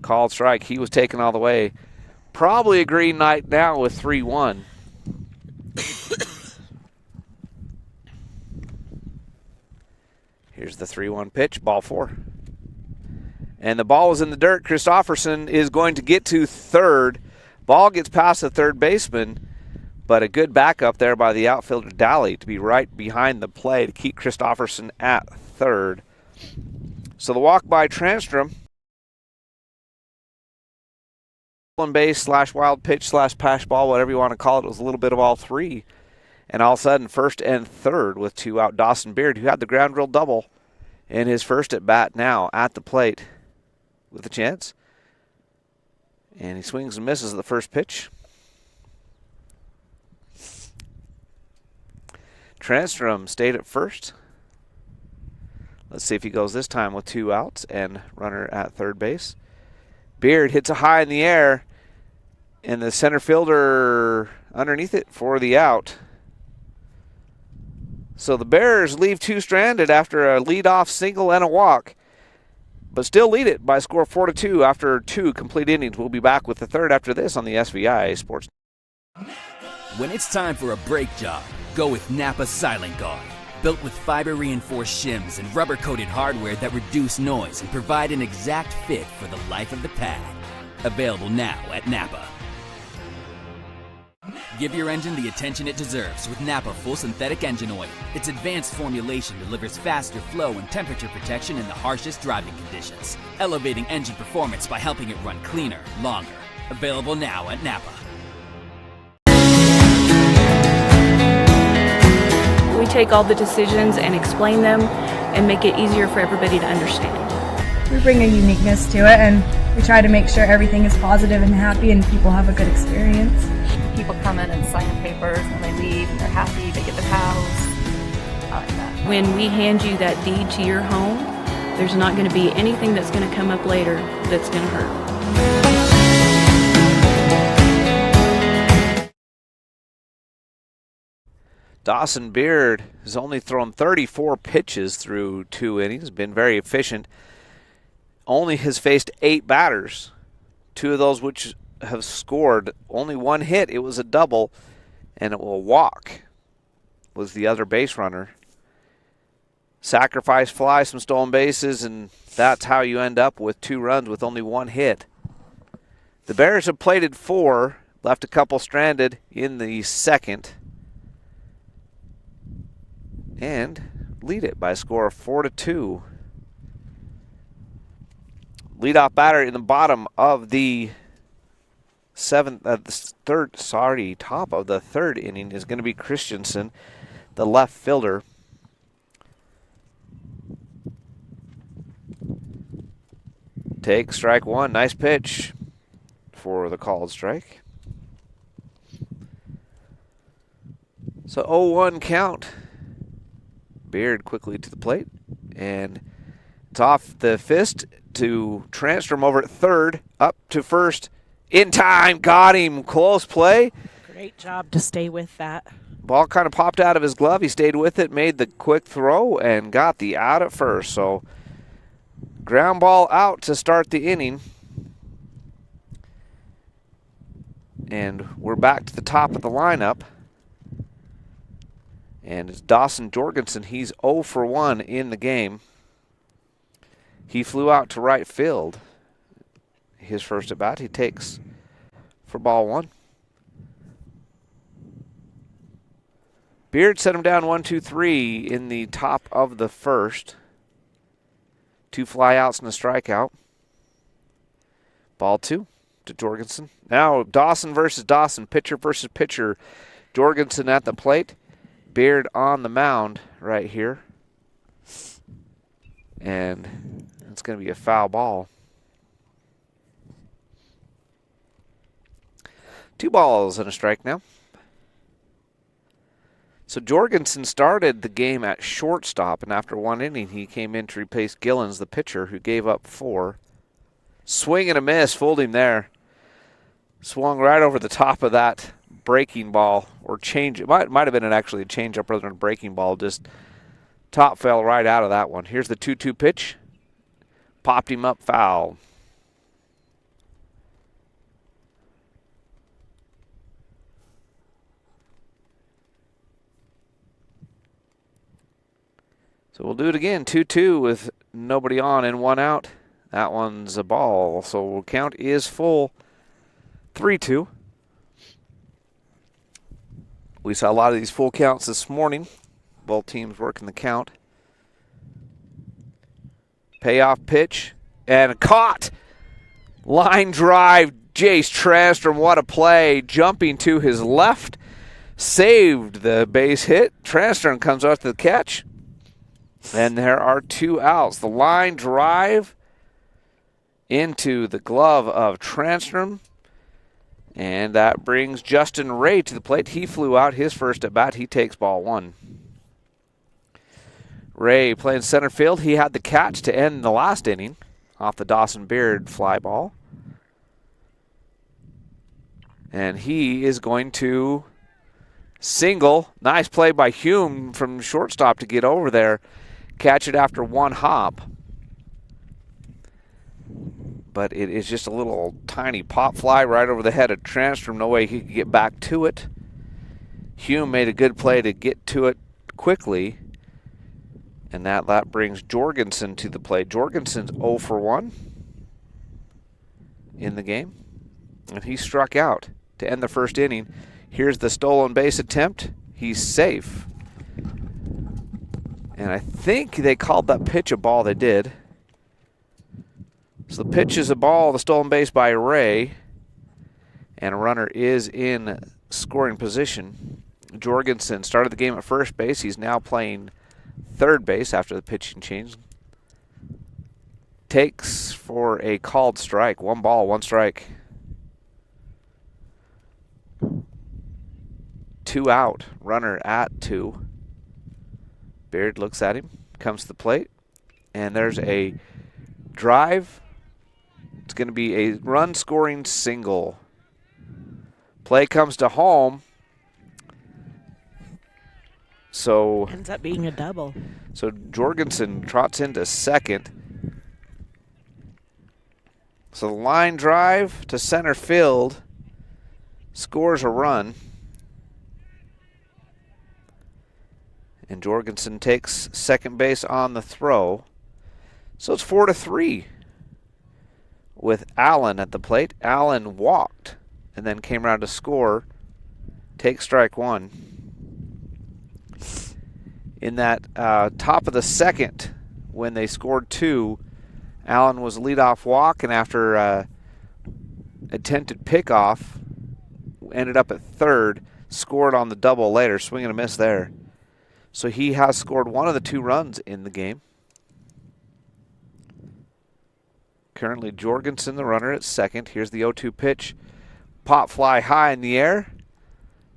Speaker 1: Called strike. He was taken all the way. Probably a green light now with 3-1. Here's the 3-1 pitch, ball 4. And the ball is in the dirt. Christofferson is going to get to third. Ball gets past the third baseman, but a good backup there by the outfielder Daly to be right behind the play to keep Christofferson at third. So the walk by Transtrom. Base / wild pitch / pass ball, whatever you want to call it. It was a little bit of all three. And all of a sudden, first and third with 2 out. Dawson Beard, who had the ground rule double in his first at bat, now at the plate with a chance. And he swings and misses the first pitch. Transtrom stayed at first. Let's see if he goes this time with 2 outs and runner at third base. Beard hits a high in the air, and the center fielder underneath it for the out. So the Bears leave 2 stranded after a leadoff single and a walk, but still lead it by a score of 4-2 after 2 complete innings. We'll be back with the third after this on the SVI Sports.
Speaker 8: When it's time for a brake job, go with Napa Silent Guard. Built with fiber-reinforced shims and rubber-coated hardware that reduce noise and provide an exact fit for the life of the pad. Available now at Napa. Give your engine the attention it deserves with Napa Full Synthetic Engine Oil. Its advanced formulation delivers faster flow and temperature protection in the harshest driving conditions, elevating engine performance by helping it run cleaner, longer. Available now at Napa.
Speaker 9: We take all the decisions and explain them and make it easier for everybody to understand.
Speaker 10: We bring a uniqueness to it, and we try to make sure everything is positive and happy and people have a good experience.
Speaker 11: People come in and sign the papers and they leave and they're happy, they get their house. I like that.
Speaker 9: When we hand you that deed to your home, there's not going to be anything that's going to come up later that's going to hurt.
Speaker 1: Dawson Beard has only thrown 34 pitches through 2 innings, been very efficient. Only has faced 8 batters, 2 of those which have scored. Only 1 hit, it was a double, and it will walk was the other base runner. Sacrifice fly, some stolen bases, and that's how you end up with 2 runs with only 1 hit. The Bears have plated 4, left a couple stranded in the second, and lead it by a score of 4-2. Leadoff batter in the bottom of the top of the third inning is going to be Christensen, the left fielder. Take strike 1. Nice pitch for the called strike. So 0-1 count. Beard quickly to the plate, and it's off the fist to Transtrom over at third, up to first, in time, got him, close play.
Speaker 2: Great job to stay with that.
Speaker 1: Ball kind of popped out of his glove, he stayed with it, made the quick throw, and got the out at first. So ground ball out to start the inning. And we're back to the top of the lineup. And it's Dawson Jorgensen. He's 0 for 1 in the game. He flew out to right field. His first at bat, he takes for ball 1. Beard set him down 1-2-3 in the top of the first. 2 flyouts and a strikeout. Ball 2 to Jorgensen. Now Dawson versus Dawson, pitcher versus pitcher. Jorgensen at the plate. Beard on the mound right here. And it's going to be a foul ball. 2 balls and a strike now. So Jorgensen started the game at shortstop, and after 1 inning, he came in to replace Gillens, the pitcher, who gave up 4. Swing and a miss, fooled him there. Swung right over the top of that breaking ball, or change. It might have been actually a changeup rather than a breaking ball. Just top fell right out of that one. Here's the 2-2 pitch. Popped him up, foul. So we'll do it again. 2-2 with nobody on and 1 out. That one's a ball. So count is full. 3-2. We saw a lot of these full counts this morning. Both teams working the count. Payoff pitch and caught. Line drive. Jace Transtrom, what a play. Jumping to his left. Saved the base hit. Transtrom comes out to the catch. And there are 2 outs. The line drive into the glove of Transtrom. And that brings Justin Ray to the plate. He flew out his first at bat. He takes ball 1. Ray playing center field. He had the catch to end the last inning off the Dawson Beard fly ball. And he is going to single. Nice play by Hume from shortstop to get over there. Catch it after one hop. But it is just a little tiny pop fly right over the head of Transtrom. No way he could get back to it. Hume made a good play to get to it quickly. And that brings Jorgensen to the plate. Jorgensen's 0 for 1 in the game. And he struck out to end the first inning. Here's the stolen base attempt. He's safe. And I think they called that pitch a ball. They did. So the pitch is a ball, the stolen base by Ray. And a runner is in scoring position. Jorgensen started the game at first base. He's now playing third base after the pitching change. Takes for a called strike. 1 ball, 1 strike. 2 out. Runner at 2. Beard looks at him, comes to the plate, and there's a drive. It's going to be a run-scoring single. Play comes to home. So
Speaker 2: ends up being a double.
Speaker 1: So Jorgensen trots into second. So the line drive to center field scores a run. And Jorgensen takes second base on the throw. So it's 4-3 with Allen at the plate. Allen walked and then came around to score. Take strike 1. In that top of the second, when they scored 2, Allen was a leadoff walk, and after attempted pickoff, ended up at third, scored on the double later, swing and a miss there. So he has scored 1 of the 2 runs in the game. Currently Jorgensen, the runner, at second. Here's the 0-2 pitch. Pop fly high in the air.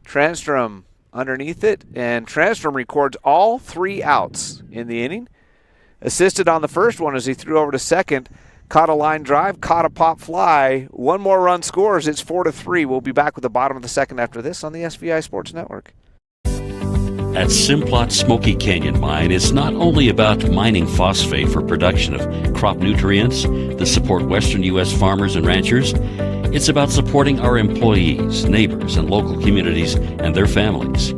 Speaker 1: Transtrom underneath it, and Transtrom records all 3 outs in the inning. Assisted on the first one as he threw over to second. Caught a line drive, caught a pop fly. 1 more run scores. It's 4-3. We'll be back with the bottom of the second after this on the SVI Sports Network.
Speaker 12: At Simplot Smoky Canyon Mine, it's not only about mining phosphate for production of crop nutrients that support western U.S. farmers and ranchers. It's about supporting our employees, neighbors, and local communities and their families.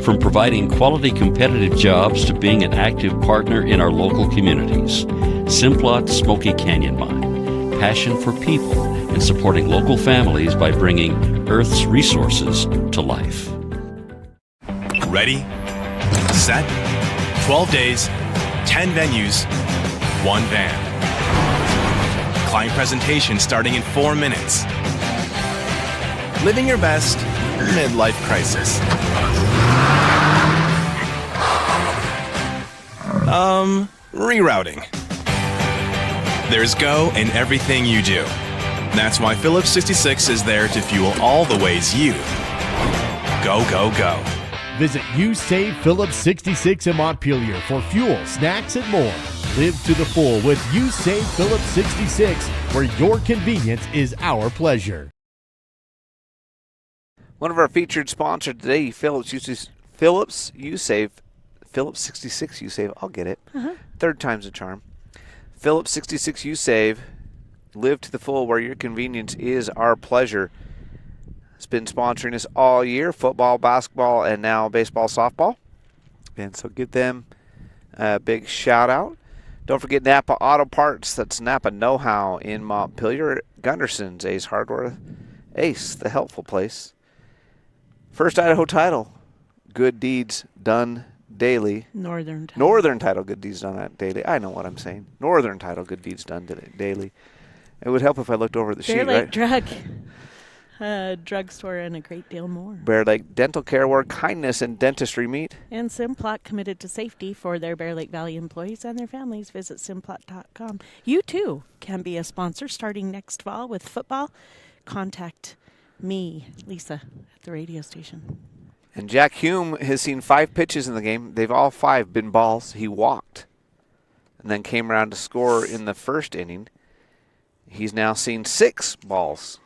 Speaker 12: From providing quality competitive jobs to being an active partner in our local communities. Simplot Smoky Canyon Mine. Passion for people and supporting local families by bringing Earth's resources to life.
Speaker 13: Ready, set, 12 days, 10 venues, 1 band. Client presentation starting in 4 minutes. Living your best midlife crisis. Rerouting. There's go in everything you do. That's why Phillips 66 is there to fuel all the ways you go, go, go.
Speaker 4: Visit U-Save Phillips 66 in Montpelier for fuel, snacks, and more. Live to the full with U-Save Phillips 66, where your convenience is our pleasure.
Speaker 1: One of our featured sponsors today, Phillips U-Save, Phillips 66 U-Save. I'll get it. Third time's a charm. Phillips 66 U-Save. Live to the full, where your convenience is our pleasure. It's been sponsoring us all year, football, basketball, and now baseball, softball. And so give them a big shout out. Don't forget Napa Auto Parts. That's Napa Know-How in Montpelier. Gunderson's Ace Hardware. Ace, the helpful place. First Idaho title. Good deeds done daily.
Speaker 2: Northern title.
Speaker 1: Northern title, good deeds done daily. I know what I'm saying. Northern title, good deeds done daily. It would help if I looked over at the sheet, right?
Speaker 2: Drug. Drugstore and a great deal more.
Speaker 1: Bear Lake Dental Care, where kindness and dentistry meet.
Speaker 2: And Simplot, committed to safety for their Bear Lake Valley employees and their families. Visit Simplot.com. You too can be a sponsor starting next fall with football. Contact me, Lisa, at the radio station.
Speaker 1: And Jack Hume has seen 5 pitches in the game. They've all 5 been balls. He walked and then came around to score in the first inning. He's now seen 6 balls.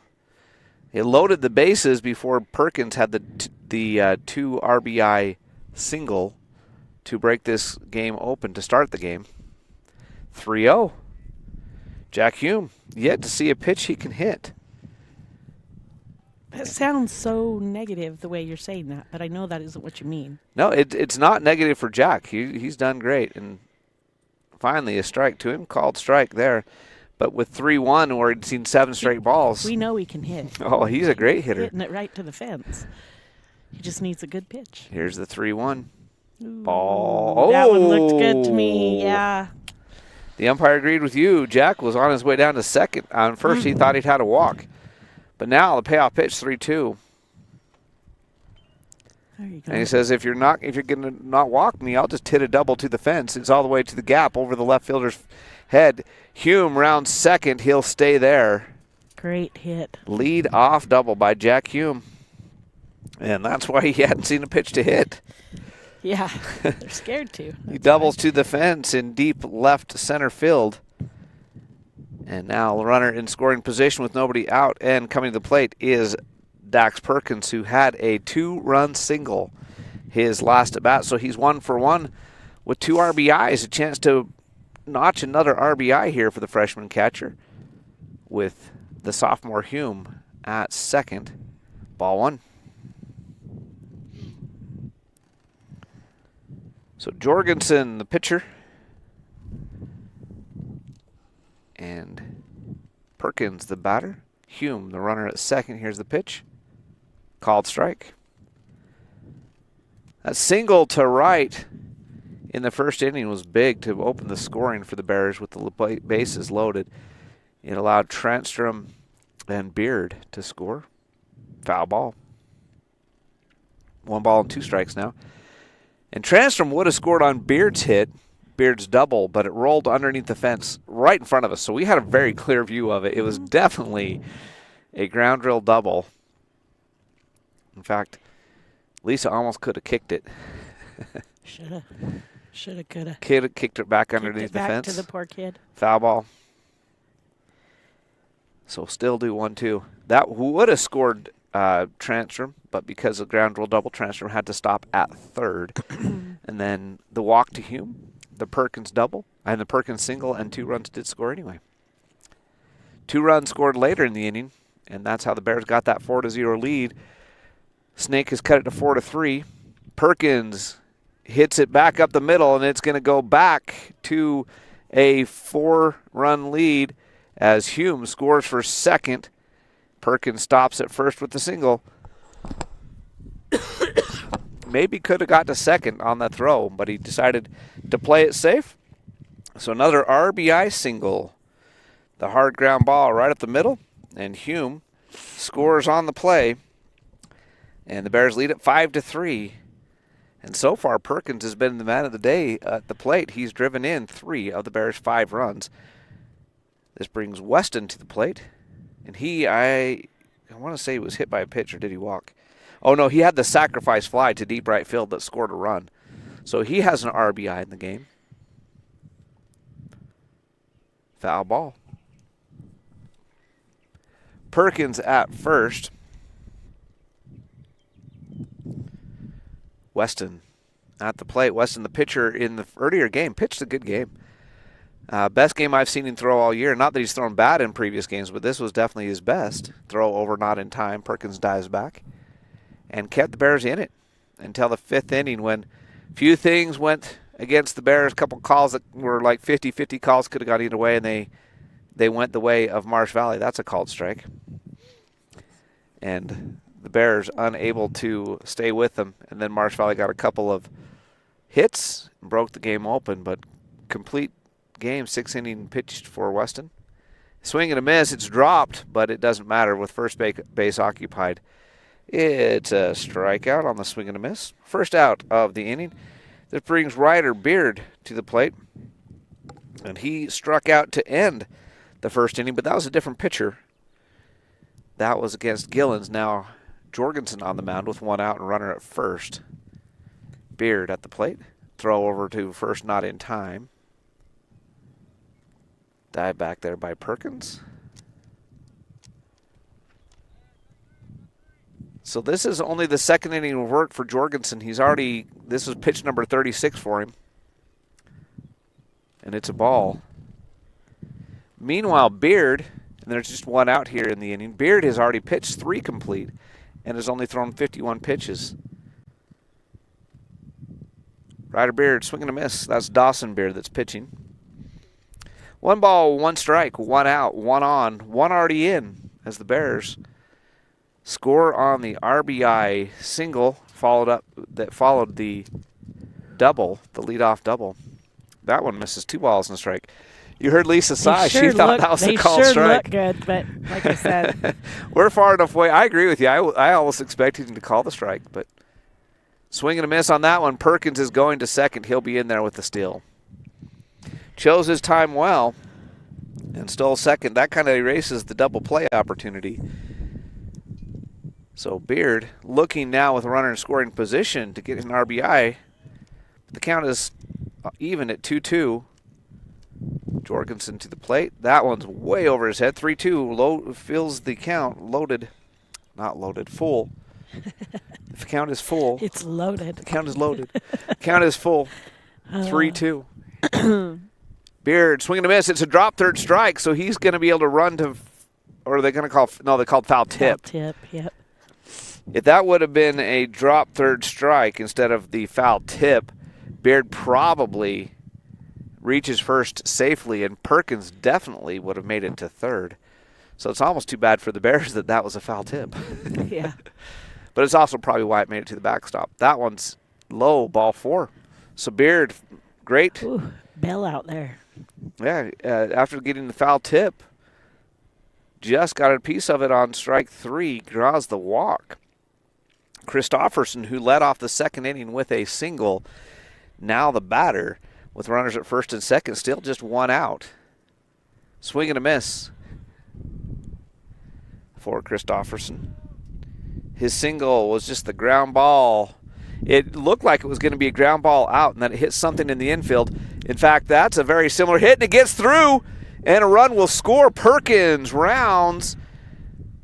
Speaker 1: He loaded the bases before Perkins had the 2 RBI single to break this game open to start the game. 3-0. Jack Hume, yet to see a pitch he can hit.
Speaker 2: That sounds so negative the way you're saying that, but I know that isn't what you mean.
Speaker 1: No, it's not negative for Jack. He's done great. And finally a strike to him, called strike there. But with 3-1, where he'd seen 7 straight balls.
Speaker 2: We know he can hit.
Speaker 1: Oh, he's a great hitter.
Speaker 2: Hitting it right to the fence. He just needs a good pitch.
Speaker 1: Here's the 3-1.
Speaker 2: Ooh,
Speaker 1: Ball.
Speaker 2: That one looked good to me, yeah.
Speaker 1: The umpire agreed with you. Jack was on his way down to second. On first, he thought he'd had a walk. But now the payoff pitch, 3-2.
Speaker 2: There you go.
Speaker 1: And he says, if you're going to not walk me, I'll just hit a double to the fence. It's all the way to the gap over the left fielder's head. Hume rounds second. He'll stay there.
Speaker 2: Great hit.
Speaker 1: Lead off double by Jack Hume. And that's why he hadn't seen a pitch to hit.
Speaker 2: Yeah, they're scared to.
Speaker 1: He doubles to the fence in deep left center field. And now the runner in scoring position with nobody out, and coming to the plate is Dax Perkins, who had a 2-run single his last at bat. So he's 1 for 1 with 2 RBIs, a chance to notch another RBI here for the freshman catcher with the sophomore Hume at second. Ball 1. So Jorgensen, the pitcher, and Perkins, the batter. Hume, the runner at second. Here's the pitch. Called strike. A single to right in the first inning was big to open the scoring for the Bears with the bases loaded. It allowed Transtrom and Beard to score. Foul ball. 1 ball and 2 strikes now. And Transtrom would have scored on Beard's hit, Beard's double, but it rolled underneath the fence right in front of us. So we had a very clear view of it. It was definitely a ground drill double. In fact, Lisa almost could have kicked it.
Speaker 2: Shoulda, coulda.
Speaker 1: Kid kicked it back underneath the fence.
Speaker 2: Back to the poor kid.
Speaker 1: Foul ball. So still do 1-2. That would have scored Transtrom, but because of ground rule double, Transtrom had to stop at third. And then the walk to Hume, the Perkins double, and the Perkins single, and 2 runs did score anyway. 2 runs scored later in the inning, and that's how the Bears got that 4-0 lead. Snake has cut it to 4-3. Perkins hits it back up the middle, and it's going to go back to a 4-run lead as Hume scores for second. Perkins stops at first with the single. Maybe could have got to second on that throw, but he decided to play it safe. So another RBI single. The hard ground ball right up the middle, and Hume scores on the play. And the Bears lead it 5-3. And so far, Perkins has been the man of the day at the plate. He's driven in 3 of the Bears' 5 runs. This brings Weston to the plate. And I want to say he was hit by a pitch, or did he walk? Oh, no, he had the sacrifice fly to deep right field that scored a run. So he has an RBI in the game. Foul ball. Perkins at first. Weston at the plate. Weston, the pitcher in the earlier game, pitched a good game. Best game I've seen him throw all year. Not that he's thrown bad in previous games, but this was definitely his best. Throw over, not in time. Perkins dives back and kept the Bears in it until the 5th inning, when few things went against the Bears. A couple calls that were like 50-50 calls could have gone either way, and they went the way of Marsh Valley. That's a called strike. And the Bears unable to stay with them. And then Marsh Valley got a couple of hits and broke the game open, but complete game, 6th inning pitched for Weston. Swing and a miss, it's dropped, but it doesn't matter with first base occupied. It's a strikeout on the swing and a miss. First out of the inning. This brings Ryder Beard to the plate. And he struck out to end the first inning, but that was a different pitcher. That was against Gillens. Now Jorgensen on the mound with one out and runner at first. Beard at the plate. Throw over to first, not in time. Dive back there by Perkins. So this is only the second inning of work for Jorgensen. This was pitch number 36 for him. And it's a ball. Meanwhile, Beard, and there's just one out here in the inning, Beard has already pitched 3 complete and has only thrown 51 pitches. Ryder Beard, swing and a miss. That's Dawson Beard that's pitching. 1 ball, 1 strike, 1 out, 1 on, 1 already in as the Bears score on the RBI single followed the double, the leadoff double. That one misses. 2 balls and a strike. You heard Lisa sigh. She thought that was a called strike.
Speaker 2: They sure look good, but like I said.
Speaker 1: We're far enough away. I agree with you. I almost expected him to call the strike, but swing and a miss on that one. Perkins is going to second. He'll be in there with the steal. Chose his time well and stole second. That kind of erases the double play opportunity. So Beard looking now with a runner in scoring position to get an RBI. The count is even at 2-2. Jorgensen to the plate. That one's way over his head. 3-2. Fills the count. Loaded. Not loaded. Full. The count is full.
Speaker 2: It's loaded.
Speaker 1: The count is loaded. Count is full. 3-2. Beard swinging a miss. It's a drop third strike, so he's going to be able to run to, or are they going to call? No, they called foul tip.
Speaker 2: Foul tip. Yep.
Speaker 1: If that would have been a drop third strike instead of the foul tip, Beard probably reaches first safely, and Perkins definitely would have made it to third. So it's almost too bad for the Bears that was a foul tip.
Speaker 2: Yeah.
Speaker 1: But it's also probably why it made it to the backstop. That one's low, ball 4. So Beard, great.
Speaker 2: Ooh, Bell out there.
Speaker 1: Yeah, after getting the foul tip, just got a piece of it on strike 3, draws the walk. Christofferson, who led off the second inning with a single, now the batter with runners at first and second, still just 1 out. Swing and a miss for Christofferson. His single was just the ground ball. It looked like it was going to be a ground ball out and that it hit something in the infield. In fact, that's a very similar hit, and it gets through, and a run will score. Perkins rounds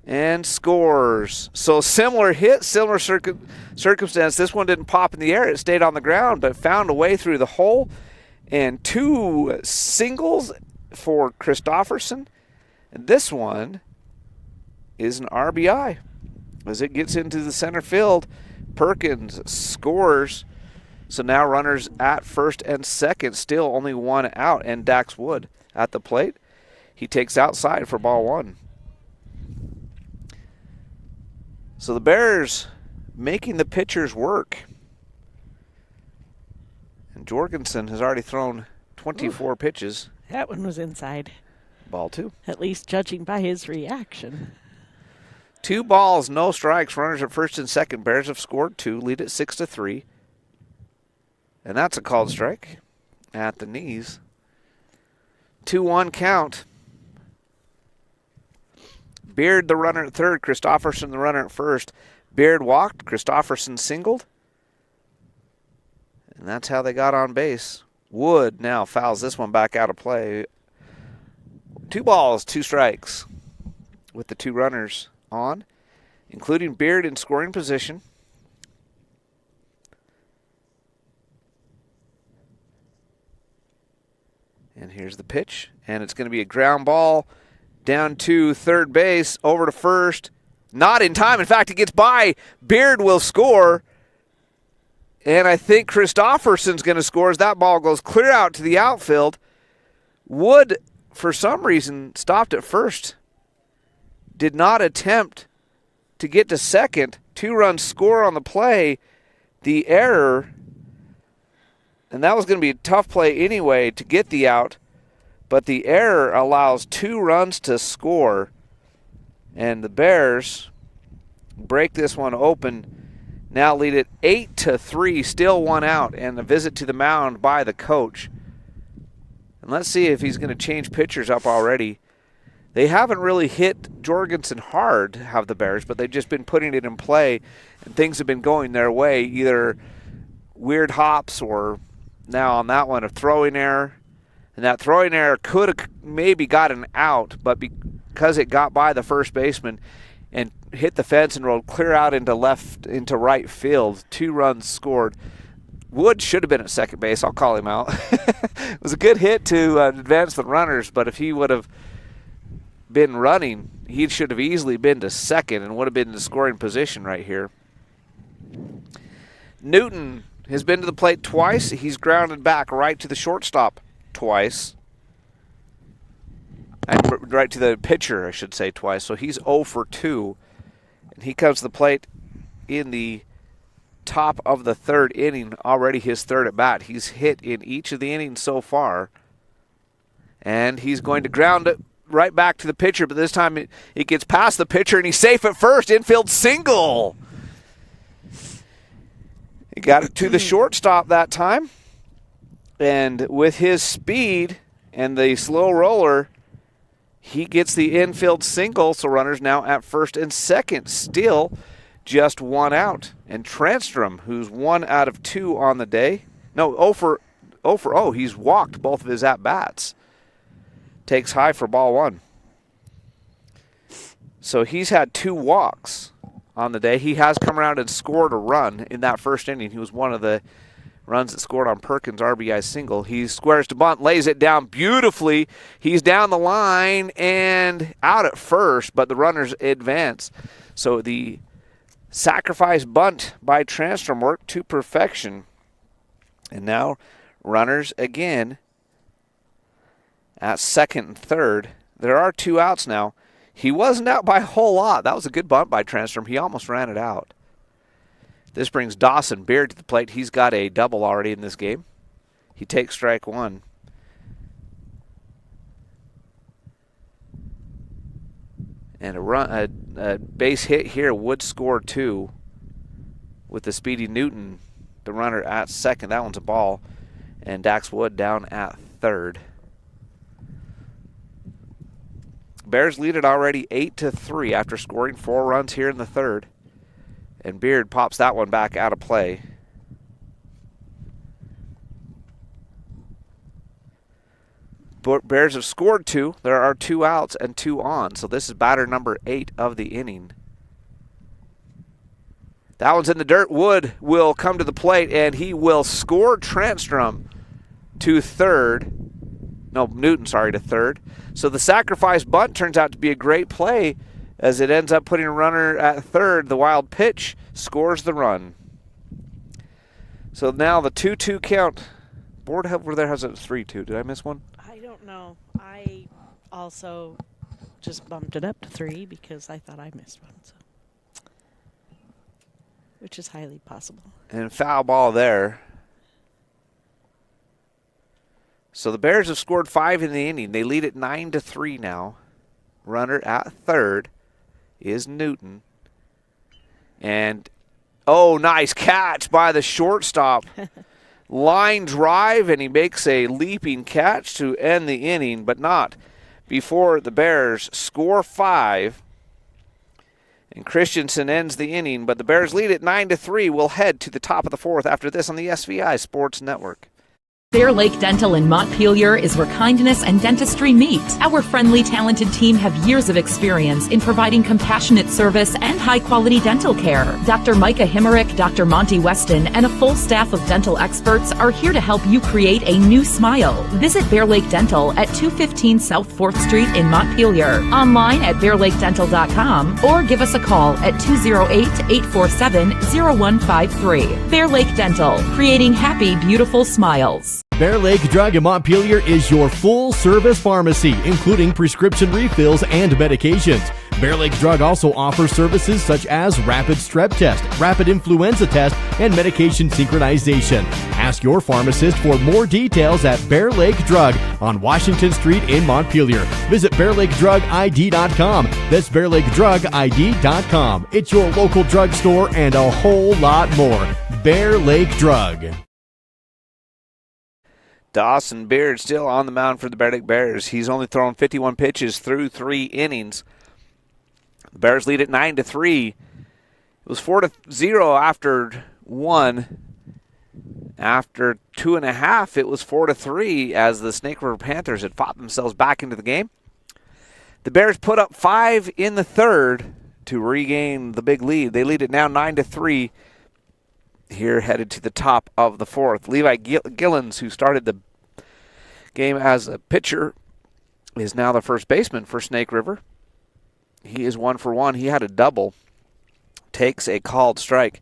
Speaker 1: and scores. So similar hit, similar circumstance. This one didn't pop in the air. It stayed on the ground, but found a way through the hole. And 2 singles for Christofferson. And this one is an RBI. As it gets into the center field, Perkins scores. So now runners at first and second, still only 1 out, and Dax Wood at the plate. He takes outside for ball 1. So the Bears making the pitchers work. And Jorgensen has already thrown 24 pitches.
Speaker 2: That one was inside.
Speaker 1: Ball 2.
Speaker 2: At least judging by his reaction.
Speaker 1: 2 balls, no strikes. Runners at first and second. Bears have scored 2, lead it 6-3. And that's a called strike at the knees. 2-1 count. Beard the runner at third. Christofferson the runner at first. Beard walked. Christofferson singled. And that's how they got on base. Wood now fouls this one back out of play. 2 balls, 2 strikes with the 2 runners on, including Beard in scoring position. And here's the pitch, and it's going to be a ground ball down to third base, over to first. Not in time. In fact, it gets by. Beard will score. And I think Christofferson's going to score as that ball goes clear out to the outfield. Wood, for some reason, stopped at first. Did not attempt to get to second. 2-run score on the play. The error, and that was going to be a tough play anyway to get the out, but the error allows 2 runs to score. And the Bears break this one open. Now lead it 8-3, still 1 out, and a visit to the mound by the coach. And let's see if he's going to change pitchers up already. They haven't really hit Jorgensen hard, have the Bears, but they've just been putting it in play, and things have been going their way, either weird hops or now on that one a throwing error. And that throwing error could have maybe gotten out, but because it got by the first baseman and hit the fence and rolled clear out into right field, 2 runs scored. Wood should have been at second base. I'll call him out. It was a good hit to advance the runners, but if he would have been running, he should have easily been to second and would have been in the scoring position right here. Newton has been to the plate twice. He's grounded back right to the shortstop twice. And right to the pitcher, I should say, twice. So he's 0 for 2. And he comes to the plate in the top of the 3rd inning, already his 3rd at bat. He's hit in each of the innings so far. And he's going to ground it right back to the pitcher, but this time it gets past the pitcher and he's safe at first. Infield single. He got it to the shortstop that time. And with his speed and the slow roller, he gets the infield single, so runners now at first and second. Still just 1 out. And Transtrom, who's 1 out of 2 on the day, 0 for 0. He's walked both of his at-bats. Takes high for ball 1. So he's had 2 walks on the day. He has come around and scored a run in that first inning. He was one of the runs that scored on Perkins' RBI single. He squares to bunt, lays it down beautifully. He's down the line and out at first, but the runners advance. So the sacrifice bunt by Transtrom worked to perfection. And now runners again at second and third. There are 2 outs now. He wasn't out by a whole lot. That was a good bunt by Transtrom. He almost ran it out. This brings Dawson Beard to the plate. He's got a double already in this game. He takes strike 1. And a base hit here would score 2 with the speedy Newton, the runner at second. That one's a ball. And Dax Wood down at third. Bears lead it already 8-3 after scoring 4 runs here in the third. And Beard pops that one back out of play. Bears have scored 2. There are 2 outs and 2 on. So this is batter number 8 of the inning. That one's in the dirt. Wood will come to the plate and he will score Transtrom to third. No, Newton, sorry, to third. So the sacrifice bunt turns out to be a great play as it ends up putting a runner at third. The wild pitch scores the run. So now the 2-2 count. Board over there has a 3-2. Did I miss one?
Speaker 2: I don't know. I also just bumped it up to 3 because I thought I missed one. So, which is highly possible.
Speaker 1: And foul ball there. So the Bears have scored 5 in the inning. They lead it 9-3 now. Runner at third is Newton. And, oh, nice catch by the shortstop. Line drive, and he makes a leaping catch to end the inning, but not before the Bears score 5. And Christensen ends the inning, but the Bears lead it 9-3. We'll head to the top of the 4th after this on the SVI Sports Network.
Speaker 3: Bear Lake Dental in Montpelier is where kindness and dentistry meet. Our friendly, talented team have years of experience in providing compassionate service and high-quality dental care. Dr. Micah Himmerick, Dr. Monty Weston, and a full staff of dental experts are here to help you create a new smile. Visit Bear Lake Dental at 215 South 4th Street in Montpelier, online at bearlakedental.com, or give us a call at 208-847-0153. Bear Lake Dental, creating happy, beautiful smiles.
Speaker 4: Bear Lake Drug in Montpelier is your full-service pharmacy, including prescription refills and medications. Bear Lake Drug also offers services such as rapid strep test, rapid influenza test, and medication synchronization. Ask your pharmacist for more details at Bear Lake Drug on Washington Street in Montpelier. Visit BearLakeDrugID.com. That's BearLakeDrugID.com. It's your local drugstore and a whole lot more. Bear Lake Drug.
Speaker 1: Dawson Beard still on the mound for the Bear Lake Bears. He's only thrown 51 pitches through 3 innings. The Bears lead at 9-3. It was 4-0 after 1. After 2.5, it was 4-3 as the Snake River Panthers had fought themselves back into the game. The Bears put up 5 in the third to regain the big lead. They lead it now 9-3 here headed to the top of the fourth. Levi Gillens, who started the game as a pitcher, is now the first baseman for Snake River. He is 1 for 1. He had a double. Takes a called strike.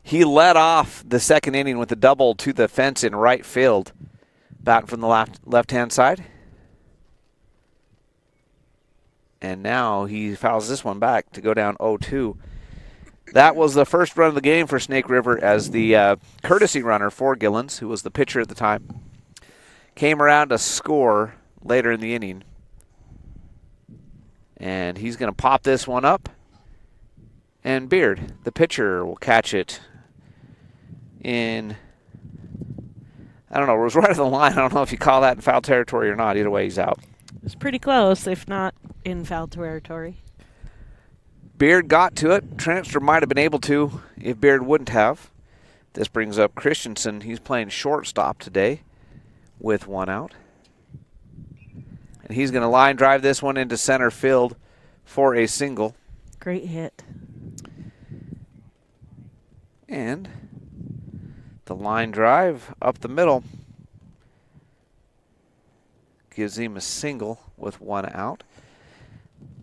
Speaker 1: He led off the second inning with a double to the fence in right field. Batting from the left-hand side. And now he fouls this one back to go down 0-2. That was the first run of the game for Snake River as the courtesy runner for Gillens, who was the pitcher at the time, came around to score later in the inning. And he's going to pop this one up. And Beard, the pitcher, will catch it in, I don't know, it was right at the line. I don't know if you call that in foul territory or not. Either way, he's out.
Speaker 2: It's pretty close, if not in foul territory.
Speaker 1: Beard got to it. Transfer might have been able to if Beard wouldn't have. This brings up Christensen. He's playing shortstop today with 1 out. And he's going to line drive this one into center field for a single.
Speaker 2: Great hit.
Speaker 1: And the line drive up the middle gives him a single with 1 out.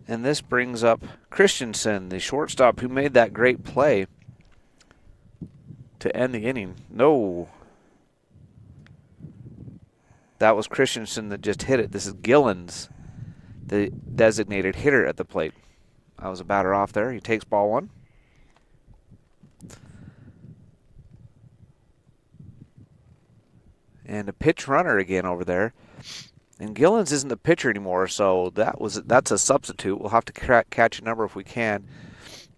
Speaker 1: And this brings up Christensen, the shortstop who made that great play to end the inning. No. That was Christensen that just hit it. This is Gillens, the designated hitter at the plate. I was a batter off there. He takes ball 1. And a pitch runner again over there. And Gillens isn't the pitcher anymore, so that's a substitute. We'll have to catch a number if we can.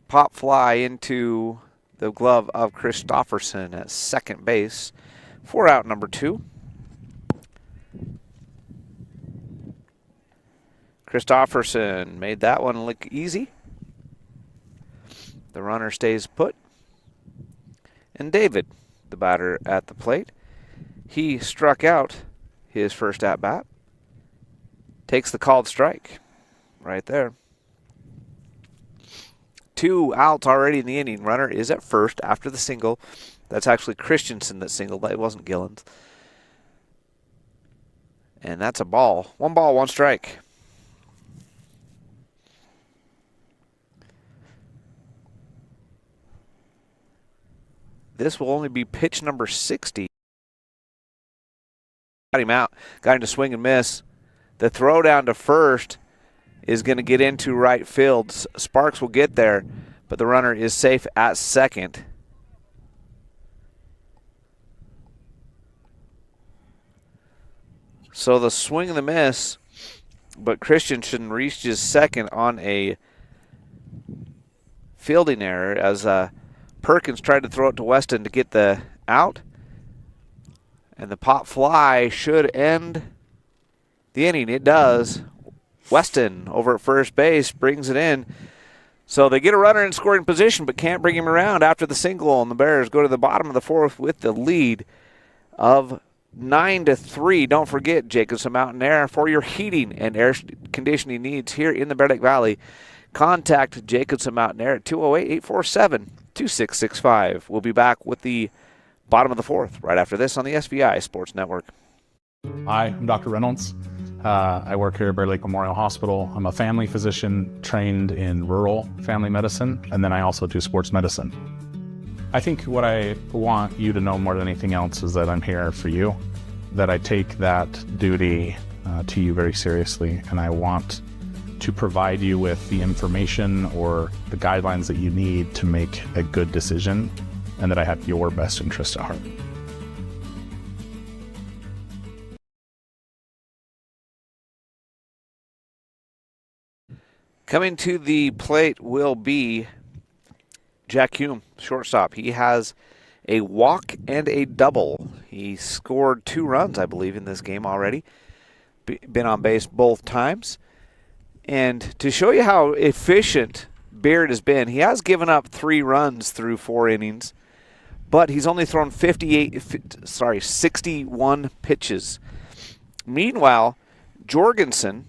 Speaker 1: Pop fly into the glove of Christofferson at second base. 4 out, number 2. Christofferson made that one look easy. The runner stays put. And David, the batter at the plate, he struck out his first at-bat. Takes the called strike right there. 2 outs already in the inning. Runner is at first after the single. That's actually Christensen that singled. It wasn't Gillens. And that's a ball. 1 ball, 1 strike. This will only be pitch number 60. Got him out. Got him to swing and miss. The throw down to first is going to get into right field. Sparks will get there, but the runner is safe at second. So the swing and the miss, but Christensen reaches second on a fielding error as Perkins tried to throw it to Weston to get the out. And the pop fly should end the inning. It does. Weston over at first base brings it in. So they get a runner in scoring position but can't bring him around after the single, and the Bears go to the bottom of the fourth with the lead of 9-3. Don't forget Jacobson Mountain Air for your heating and air conditioning needs here in the Bear Lake Valley. Contact Jacobson Mountain Air at 208-847-2665. We'll be back with the bottom of the fourth right after this on the SVI Sports Network.
Speaker 5: Hi, I'm Dr. Reynolds. I work here at Bear Lake Memorial Hospital. I'm a family physician trained in rural family medicine, and then I also do sports medicine. I think what I want you to know more than anything else is that I'm here for you, that I take that duty to you very seriously, and I want to provide you with the information or the guidelines that you need to make a good decision, and that I have your best interest at heart.
Speaker 1: Coming to the plate will be Jack Hume, shortstop. He has a walk and a double. He scored 2 runs, I believe, in this game already. Been on base both times. And to show you how efficient Beard has been, he has given up 3 runs through 4 innings, but he's only thrown 61 pitches. Meanwhile, Jorgensen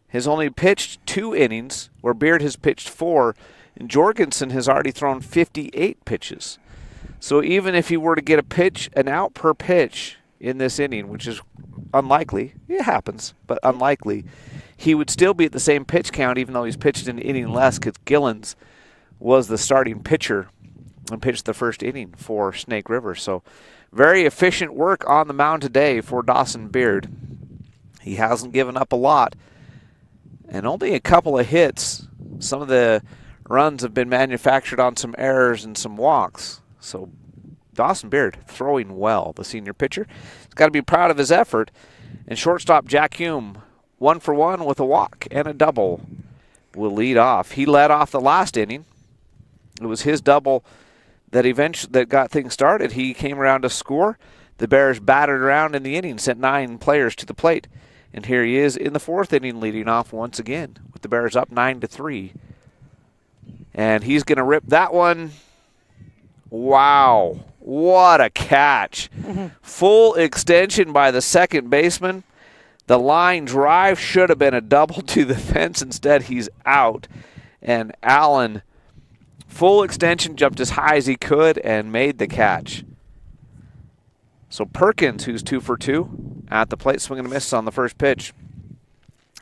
Speaker 1: has only pitched 2 innings, where Beard has pitched 4, and Jorgensen has already thrown 58 pitches. So even if he were to get an out per pitch in this inning, which is unlikely, it happens, but unlikely, he would still be at the same pitch count even though he's pitched an inning less, because Gillens was the starting pitcher and pitched the first inning for Snake River. So very efficient work on the mound today for Dawson Beard. He hasn't given up a lot, and only a couple of hits. Some of the runs have been manufactured on some errors and some walks. So Dawson Beard throwing well, the senior pitcher. He's got to be proud of his effort. And shortstop Jack Hume, 1 for 1 with a walk and a double, will lead off. He led off the last inning. It was his double that got things started. He came around to score. The Bears battered around in the inning, sent 9 players to the plate. And here he is in the 4th inning leading off once again with the Bears up 9-3. And he's going to rip that one. Wow, what a catch. Full extension by the second baseman. The line drive should have been a double to the fence. Instead, he's out. And Allen, full extension, jumped as high as he could and made the catch. So Perkins, who's 2 for 2 at the plate, swing and a miss on the first pitch.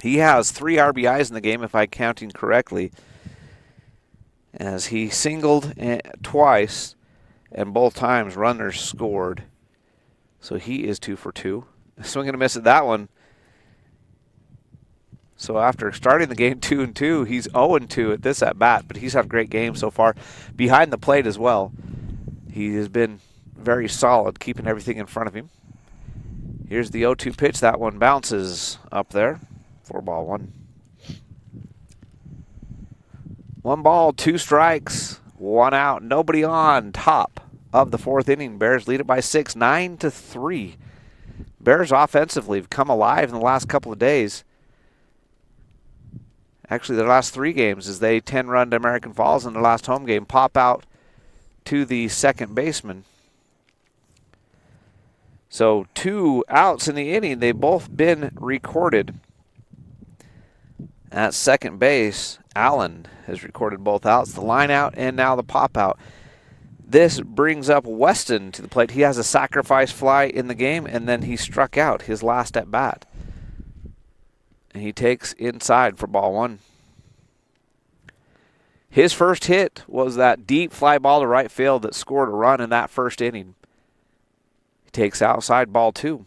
Speaker 1: He has 3 RBIs in the game, if I'm counting correctly, as he singled twice, and both times runners scored. So he is 2 for 2. Swing and a miss at that one. So after starting the game 2-2, he's 0-2 at this at-bat, but he's had a great game so far. Behind the plate as well, he has been very solid, keeping everything in front of him. Here's the 0-2 pitch. That one bounces up there. 4-1. 1 ball, 2 strikes, 1 out, nobody on. Top of the 4th inning. Bears lead it by 6, 9-3. Bears offensively have come alive in the last couple of days. Actually, their last 3 games, as they 10-run to American Falls in their last home game, pop out to the second baseman. So 2 outs in the inning. They've both been recorded. At second base, Allen has recorded both outs, the line out and now the pop out. This brings up Weston to the plate. He has a sacrifice fly in the game, and then he struck out his last at bat. And he takes inside for ball 1. His first hit was that deep fly ball to right field that scored a run in that first inning. He takes outside, ball 2.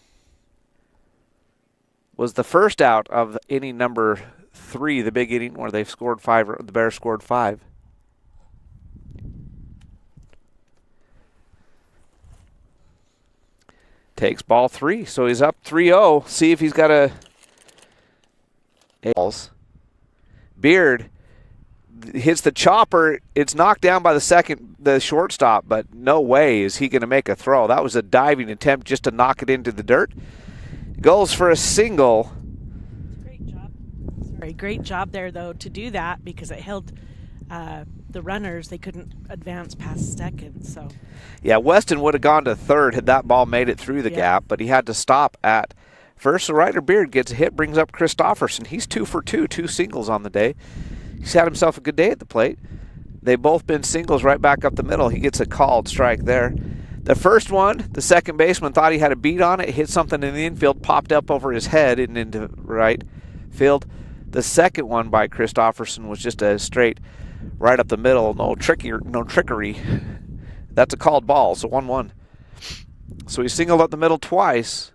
Speaker 1: Was the first out of inning number 3, the big inning where they've scored 5. The Bears scored 5. Takes ball 3, so he's up 3-0. See if he's got a Beard hits the chopper. It's knocked down by the shortstop, but no way is he going to make a throw. That was a diving attempt just to knock it into the dirt. Goes for a single.
Speaker 2: Great job there, though, to do that, because it held the runners. They couldn't advance past second. So
Speaker 1: yeah, Weston would have gone to third had that ball made it through the gap, but he had to stop at first. So Ryder Beard gets a hit, brings up Christofferson. He's 2 for 2, 2 singles on the day. He's had himself a good day at the plate. They've both been singles right back up the middle. He gets a called strike there. The first one, the second baseman thought he had a beat on it, hit something in the infield, popped up over his head and into right field. The second one by Christofferson was just a straight right up the middle, no trickery. That's a called ball, so 1-1. So he singled up the middle twice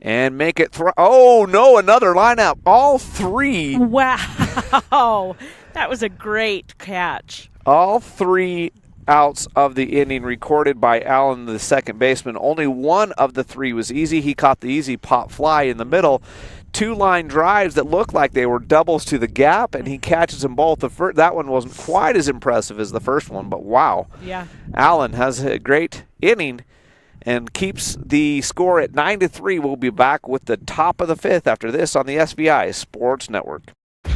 Speaker 1: and make it oh no, another lineup. All 3.
Speaker 2: Wow. That was a great catch.
Speaker 1: All 3 outs of the inning recorded by Allen, the second baseman. Only one of the 3 was easy. He caught the easy pop fly in the middle. 2 line drives that looked like they were doubles to the gap, and he catches them both. That one wasn't quite as impressive as the first one, but wow.
Speaker 2: Yeah.
Speaker 1: Allen has a great inning, and keeps the score at 9-3. We'll be back with the top of the fifth after this on the SVI Sports Network.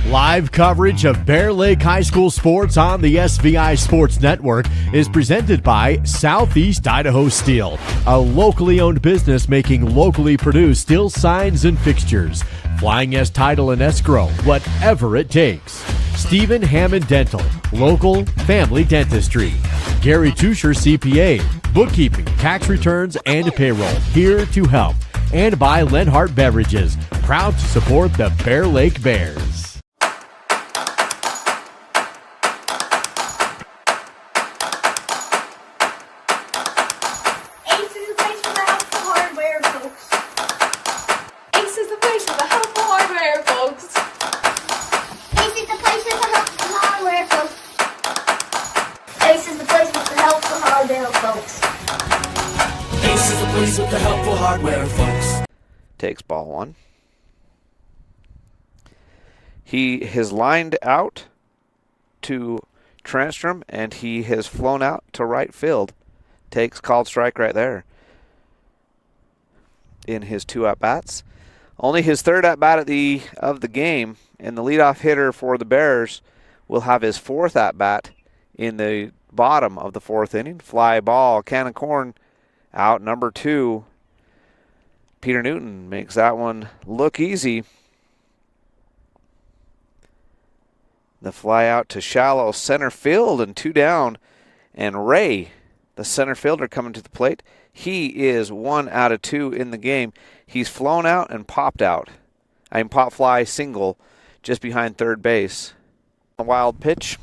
Speaker 4: Live coverage of Bear Lake High School sports on the SVI Sports Network is presented by Southeast Idaho Steel, a locally owned business making locally produced steel signs and fixtures. Flying S Title and Escrow, whatever it takes. Stephen Hammond Dental, local family dentistry. Gary Tusher CPA, bookkeeping, tax returns, and payroll, here to help. And by Lenhart Beverages, proud to support the Bear Lake Bears.
Speaker 6: Ace is the place for the helpful hardware, folks. Ace is the place for the helpful hardware, folks. Ace is the place for the helpful hardware, folks. Ace is the place with the helpful hardware, folks.
Speaker 7: Ace is the place with the helpful hardware, folks.
Speaker 1: Takes ball one. He has lined out to Transtrom, and he has flown out to right field. Takes called strike right there in his 2 at-bats. Only his 3rd at-bat of the game, and the leadoff hitter for the Bears will have his 4th at-bat in the bottom of the 4th inning. Fly ball, can of corn, out number 2. Peter Newton makes that one look easy. The fly out to shallow center field and 2 down. And Ray, the center fielder, coming to the plate. He is 1 out of 2 in the game. He's flown out and popped out. Pop fly single just behind third base. A wild pitch.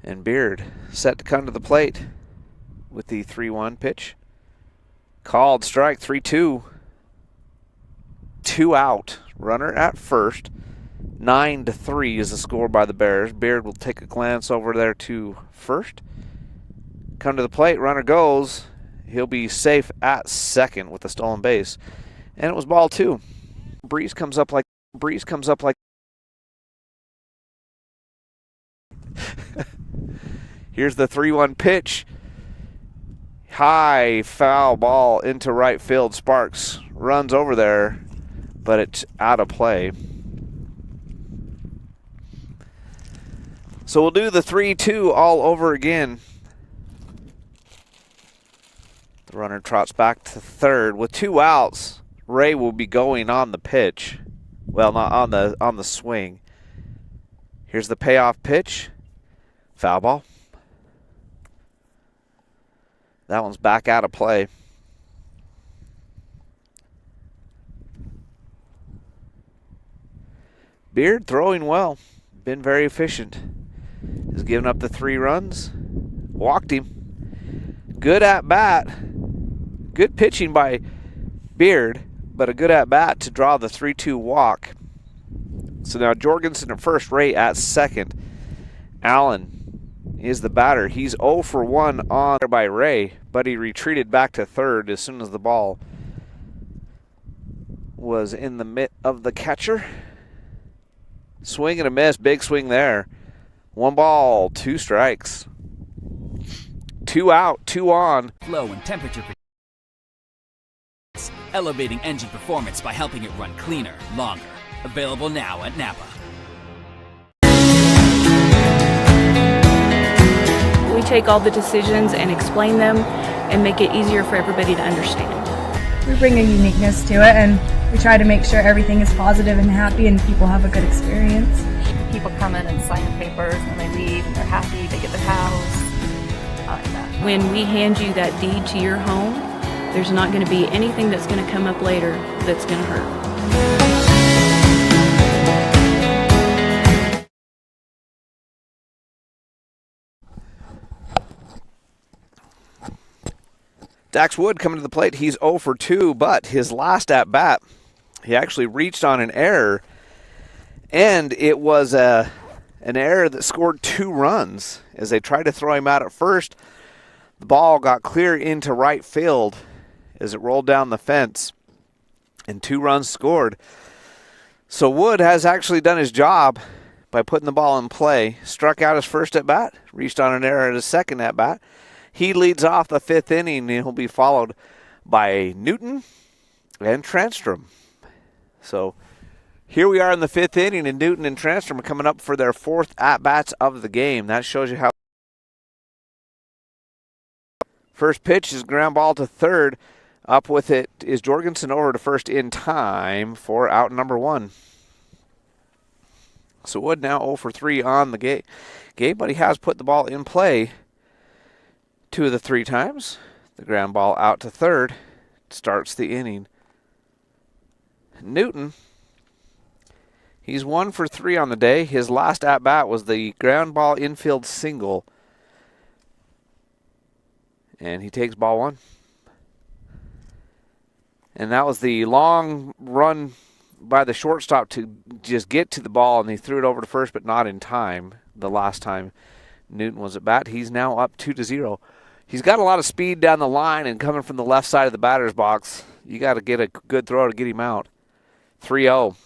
Speaker 1: And Beard set to come to the plate with the 3-1 pitch. Called strike, 3-2. 2 out. Runner at first. 9-3 is the score by the Bears. Beard will take a glance over there to first. Come to the plate. Runner goes. He'll be safe at second with the stolen base. And it was ball 2. Breeze comes up like. Here's the 3-1 pitch. High foul ball into right field. Sparks runs over there, but it's out of play. So we'll do the 3-2 all over again. The runner trots back to third with 2 outs. Ray will be going on the pitch. Well, not on the swing. Here's the payoff pitch. Foul ball. That one's back out of play. Beard throwing well. Been very efficient. Has given up the 3 runs. Walked him. Good at bat. Good pitching by Beard, but a good at bat to draw the 3-2 walk. So now Jorgensen at first, Ray at second. Allen is the batter. He's 0 for 1 on by Ray, but he retreated back to third as soon as the ball was in the mitt of the catcher. Swing and a miss. Big swing there. 1 ball, 2 strikes. 2 out, 2 on.
Speaker 8: Flow and temperature. Elevating engine performance by helping it run cleaner, longer. Available now at Napa.
Speaker 9: We take all the decisions and explain them and make it easier for everybody to understand.
Speaker 10: We bring a uniqueness to it, and we try to make sure everything is positive and happy and people have a good experience.
Speaker 11: People come in and sign the papers and they leave and they're happy, they get their house. I like that.
Speaker 9: When we hand you that deed to your home, there's not going to be anything that's going to come up later that's going to hurt.
Speaker 1: Dax Wood coming to the plate. He's 0 for 2, but his last at-bat, he actually reached on an error, and it was an error that scored 2 runs. As they tried to throw him out at first, the ball got clear into right field as it rolled down the fence, and 2 runs scored. So Wood has actually done his job by putting the ball in play. Struck out his first at-bat, reached on an error at his second at-bat. He leads off the 5th inning, and he'll be followed by Newton and Transtrom. So here we are in the 5th inning, and Newton and Transtrom are coming up for their 4th at-bats of the game. That shows you how. First pitch is ground ball to third. Up with it is Jorgensen over to first in time for out number 1. So Wood now 0 for 3 on the game, but he has put the ball in play 2 of the 3 times. The ground ball out to third starts the inning. Newton, he's 1 for 3 on the day. His last at-bat was the ground ball infield single. And he takes ball 1. And that was the long run by the shortstop to just get to the ball, and he threw it over to first, but not in time the last time Newton was at bat. He's now up 2-0. He's got a lot of speed down the line, and coming from the left side of the batter's box, you got to get a good throw to get him out. 3-0.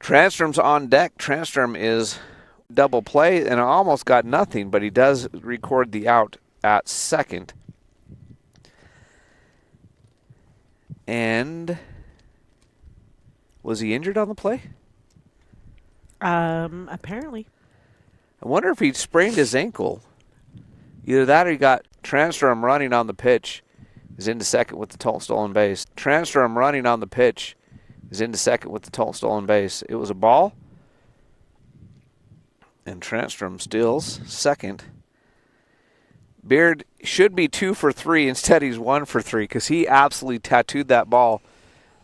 Speaker 1: Transtrom's on deck. Transtrom is double play, and almost got nothing, but he does record the out at second. And was he injured on the play?
Speaker 2: Apparently.
Speaker 1: I wonder if he sprained his ankle. Either that or he got Transtrom running on the pitch. Is into second with the stolen base. Transtrom running on the pitch is into second with the stolen base. It was a ball. And Transtrom steals second. Beard should be 2 for 3. Instead, he's 1 for 3 because he absolutely tattooed that ball.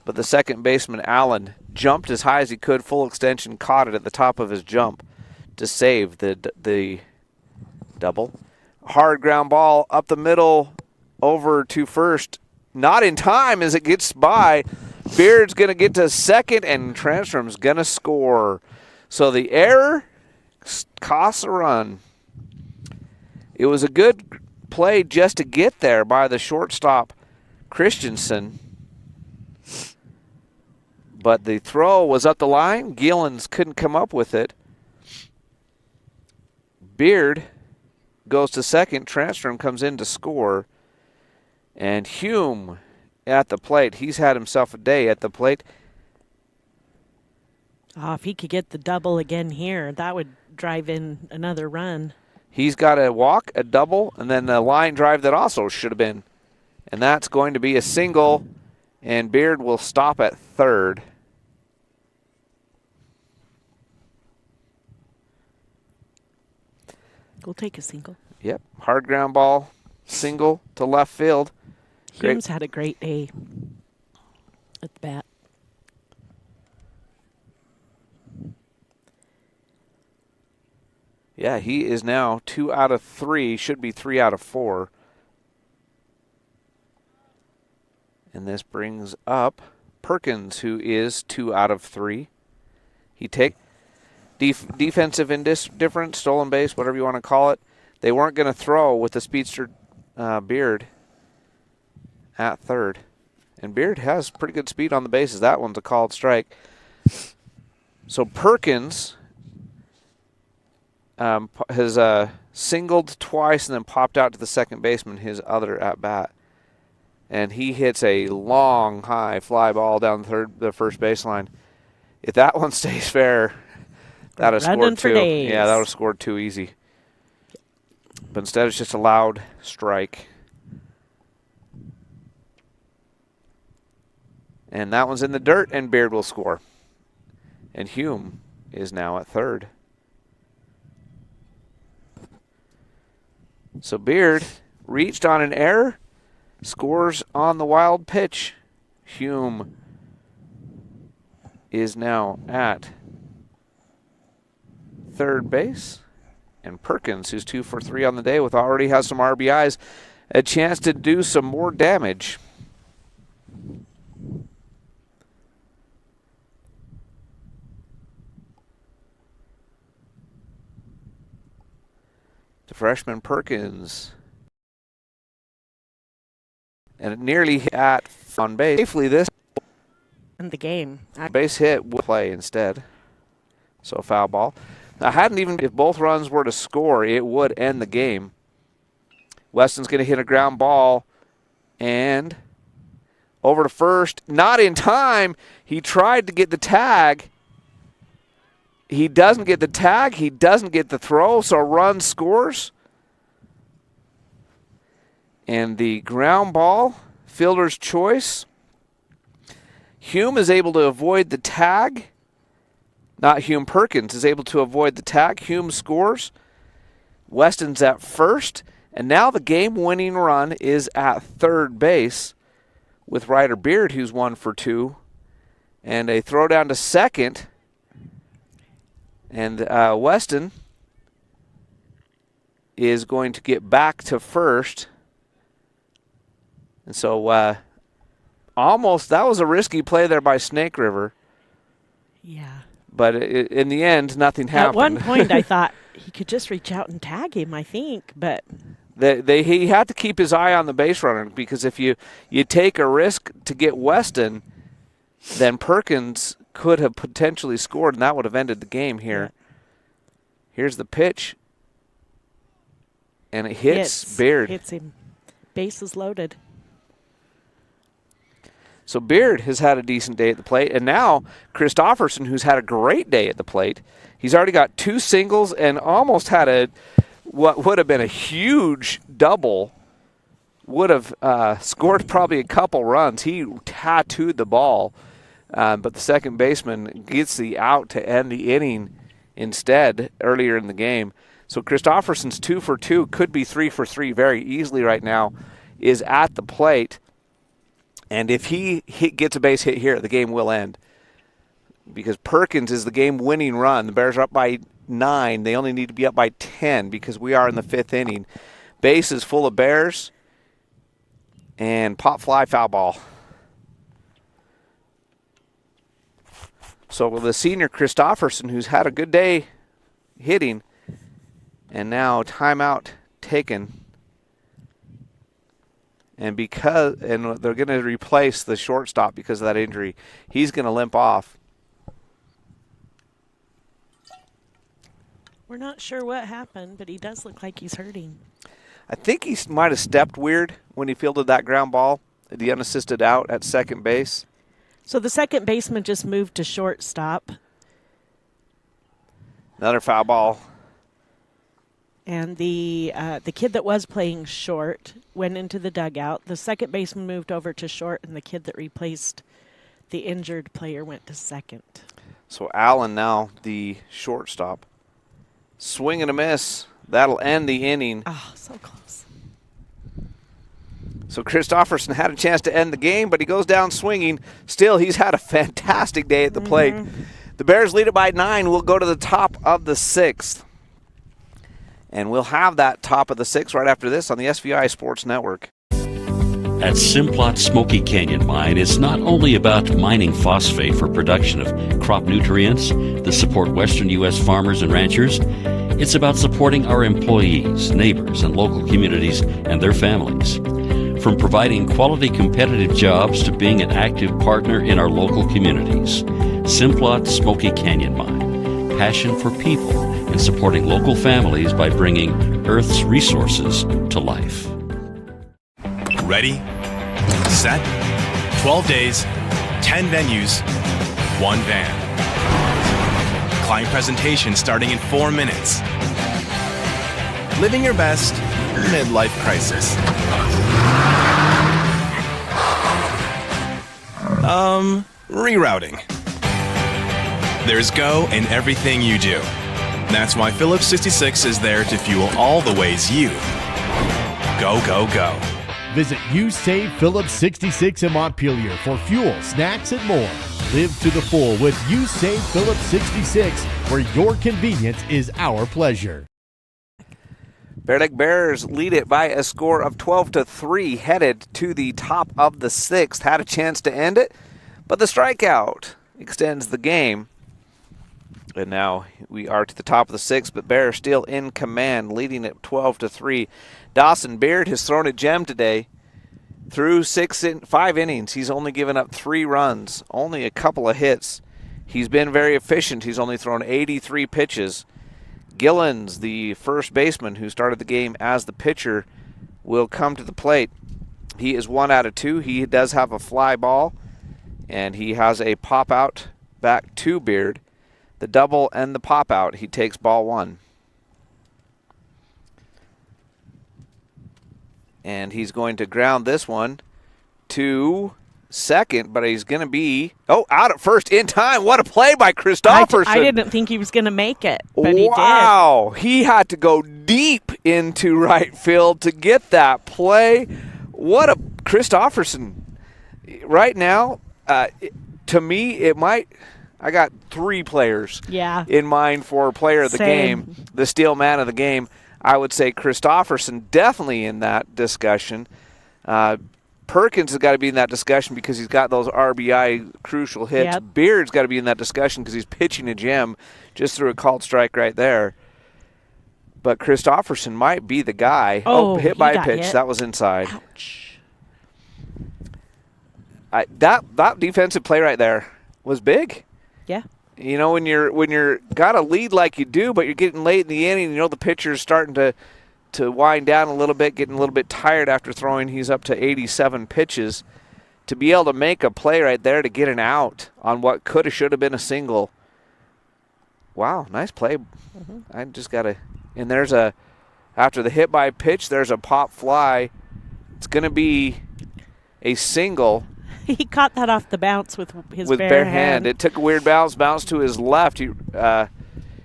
Speaker 1: But the second baseman, Allen, jumped as high as he could, full extension, caught it at the top of his jump to save the double. Hard ground ball up the middle over to first. Not in time as it gets by. Beard's going to get to second, and Transtrom's going to score. So the error costs a run. It was a good play just to get there by the shortstop, Christensen. But the throw was up the line. Gillens couldn't come up with it. Beard goes to second. Transtrom comes in to score. And Hume at the plate. He's had himself a day at the plate.
Speaker 2: Oh, if he could get the double again here, that would drive in another run.
Speaker 1: He's got a walk, a double, and then a line drive that also should have been. And that's going to be a single, and Beard will stop at third.
Speaker 2: We'll take a single.
Speaker 1: Yep, hard ground ball, single to left field.
Speaker 2: Hume's had a great day at the bat.
Speaker 1: Yeah, he is now 2 out of 3, should be 3 out of 4. And this brings up Perkins, who is 2 out of 3. He take defensive indifference, stolen base, whatever you want to call it. They weren't going to throw with the speedster Beard at third. And Beard has pretty good speed on the bases. That one's a called strike. So Perkins has singled twice and then popped out to the second baseman, his other at-bat. And he hits a long, high fly ball down the first baseline. If that one stays fair, that would have scored 2. Yeah, that would have scored 2 easy. But instead it's just a loud strike. And that one's in the dirt, and Beard will score. And Hume is now at third. So Beard reached on an error, scores on the wild pitch. Hume is now at third base. And Perkins, who's 2 for 3 on the day, already has some RBIs, a chance to do some more damage. The freshman Perkins. And nearly at on base. Safely this.
Speaker 2: In the game.
Speaker 1: Base hit will play instead. So foul ball. Now, if both runs were to score, it would end the game. Weston's going to hit a ground ball, and over to first. Not in time. He tried to get the tag. He doesn't get the tag. He doesn't get the throw, so a run scores. And the ground ball, fielder's choice. Hume is able to avoid the tag. Not Hume, Perkins is able to avoid the tag. Hume scores. Weston's at first. And now the game-winning run is at third base with Ryder Beard, who's 1 for 2. And a throw down to second. And Weston is going to get back to first. And so almost, that was a risky play there by Snake River.
Speaker 2: Yeah.
Speaker 1: But in the end, nothing happened.
Speaker 2: At one point, I thought he could just reach out and tag him, I think, but...
Speaker 1: He had to keep his eye on the base runner, because if you take a risk to get Weston, then Perkins could have potentially scored, and that would have ended the game here. Yeah. Here's the pitch, and it hits Beard.
Speaker 2: Hits him. Base is loaded.
Speaker 1: So Beard has had a decent day at the plate, and now Christofferson, who's had a great day at the plate, he's already got 2 singles and almost had what would have been a huge double, would have scored probably a couple runs. He tattooed the ball, but the second baseman gets the out to end the inning instead earlier in the game. So Christofferson's 2 for 2, could be 3 for 3 very easily right now, is at the plate. And if he gets a base hit here, the game will end, because Perkins is the game-winning run. The Bears are up by 9. They only need to be up by 10 because we are in the 5th inning. Base is full of Bears, and pop fly, foul ball. So the senior Christofferson, who's had a good day hitting, and now timeout taken. And they're going to replace the shortstop because of that injury. He's going to limp off.
Speaker 2: We're not sure what happened, but he does look like he's hurting.
Speaker 1: I think he might have stepped weird when he fielded that ground ball, the unassisted out at second base.
Speaker 2: So the second baseman just moved to shortstop.
Speaker 1: Another foul ball.
Speaker 2: And the kid that was playing short went into the dugout. The second baseman moved over to short, and the kid that replaced the injured player went to second.
Speaker 1: So Allen now the shortstop. Swing and a miss. That'll end the inning.
Speaker 2: Oh, so close.
Speaker 1: So Christofferson had a chance to end the game, but he goes down swinging. Still, he's had a fantastic day at the plate. The Bears lead it by 9. We'll go to the top of the 6th. And we'll have that top of the 6th right after this on the SVI Sports Network.
Speaker 12: At Simplot Smoky Canyon Mine, it's not only about mining phosphate for production of crop nutrients that support western U.S. farmers and ranchers. It's about supporting our employees, neighbors, and local communities and their families. From providing quality competitive jobs to being an active partner in our local communities. Simplot Smoky Canyon Mine. Passion for people and supporting local families by bringing Earth's resources to life.
Speaker 13: Ready, set, 12 days, 10 venues, 1 van. Client presentation starting in 4 minutes. Living your best midlife crisis. Rerouting. There's go in everything you do. That's why Phillips 66 is there to fuel all the ways you go, go, go.
Speaker 4: Visit You Save Phillips 66 in Montpelier for fuel, snacks, and more. Live to the full with You Save Phillips 66, where your convenience is our pleasure.
Speaker 1: Bear Lake Bears lead it by a score of 12-3, headed to the top of the 6th. Had a chance to end it, but the strikeout extends the game. And now we are to the top of the 6th, but Bears still in command, leading at 12-3. Dawson Beard has thrown a gem today. Through 5 innings, he's only given up 3 runs, only a couple of hits. He's been very efficient. He's only thrown 83 pitches. Gillens, the first baseman who started the game as the pitcher, will come to the plate. He is 1 out of 2. He does have a fly ball, and he has a pop out back to Beard. The double and the pop out. He takes ball 1. And he's going to ground this one to second, but he's going to be, out at first in time. What a play by Christofferson.
Speaker 2: I didn't think he was going to make it, but he did.
Speaker 1: Wow. He had to go deep into right field to get that play. What a Christofferson. Right now, to me, I got 3 players in mind for player of the game, the steel man of the game. I would say Christofferson definitely in that discussion. Perkins has got to be in that discussion because he's got those RBI crucial hits.
Speaker 2: Yep.
Speaker 1: Beard's got to be in that discussion because he's pitching a gem, just threw a called strike right there. But Christofferson might be the guy. Hit by a pitch.
Speaker 2: Hit.
Speaker 1: That was inside.
Speaker 2: Ouch.
Speaker 1: That defensive play right there was big.
Speaker 2: Yeah.
Speaker 1: You know, when you're got a lead like you do, but you're getting late in the inning, you know the pitcher's starting to wind down a little bit, getting a little bit tired after throwing. He's up to 87 pitches. To be able to make a play right there to get an out on what could have, should have been a single. Wow, nice play. Mm-hmm. I just got to, and after the hit by pitch, there's a pop fly. It's going to be a single.
Speaker 2: He caught that off the bounce with his
Speaker 1: bare hand. It took a weird bounce to his left.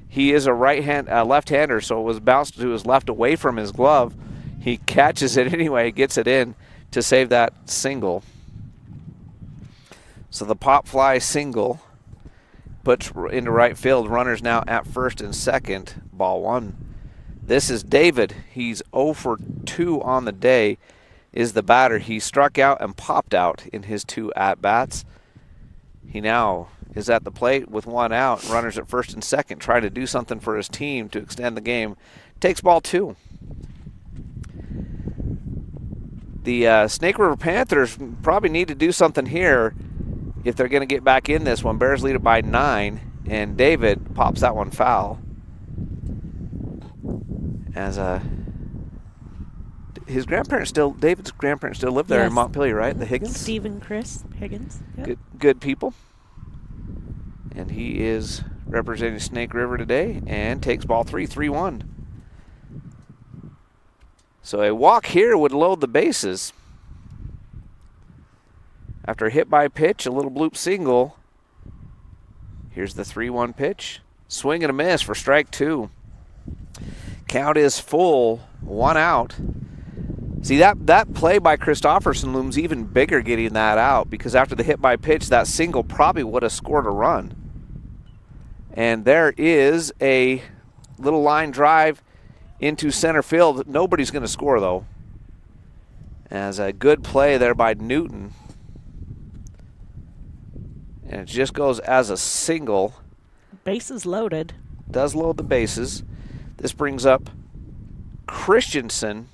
Speaker 1: He is a left-hander, so it was bounced to his left away from his glove. He catches it anyway, gets it in to save that single. So the pop fly single puts into right field. Runners now at first and second, ball 1. This is David. He's 0 for 2 on the day. Is the batter. He struck out and popped out in his 2 at-bats. He now is at the plate with 1 out. Runners at first and second, trying to do something for his team to extend the game. Takes ball 2. The Snake River Panthers probably need to do something here if they're going to get back in this one. Bears lead it by 9, and David pops that one foul. As David's grandparents still live there in Montpelier, right? The Higgins?
Speaker 2: Steve and Chris Higgins. Yep.
Speaker 1: Good people. And he is representing Snake River today and takes ball 3, 3-1. So a walk here would load the bases. After a hit by pitch, a little bloop single. Here's the 3-1 pitch. Swing and a miss for strike 2. Count is full, 1 out. See, that play by Christofferson looms even bigger getting that out, because after the hit by pitch, that single probably would have scored a run. And there is a little line drive into center field. Nobody's going to score, though. As a good play there by Newton. And it just goes as a single.
Speaker 2: Bases loaded.
Speaker 1: Does load the bases. This brings up Christensen.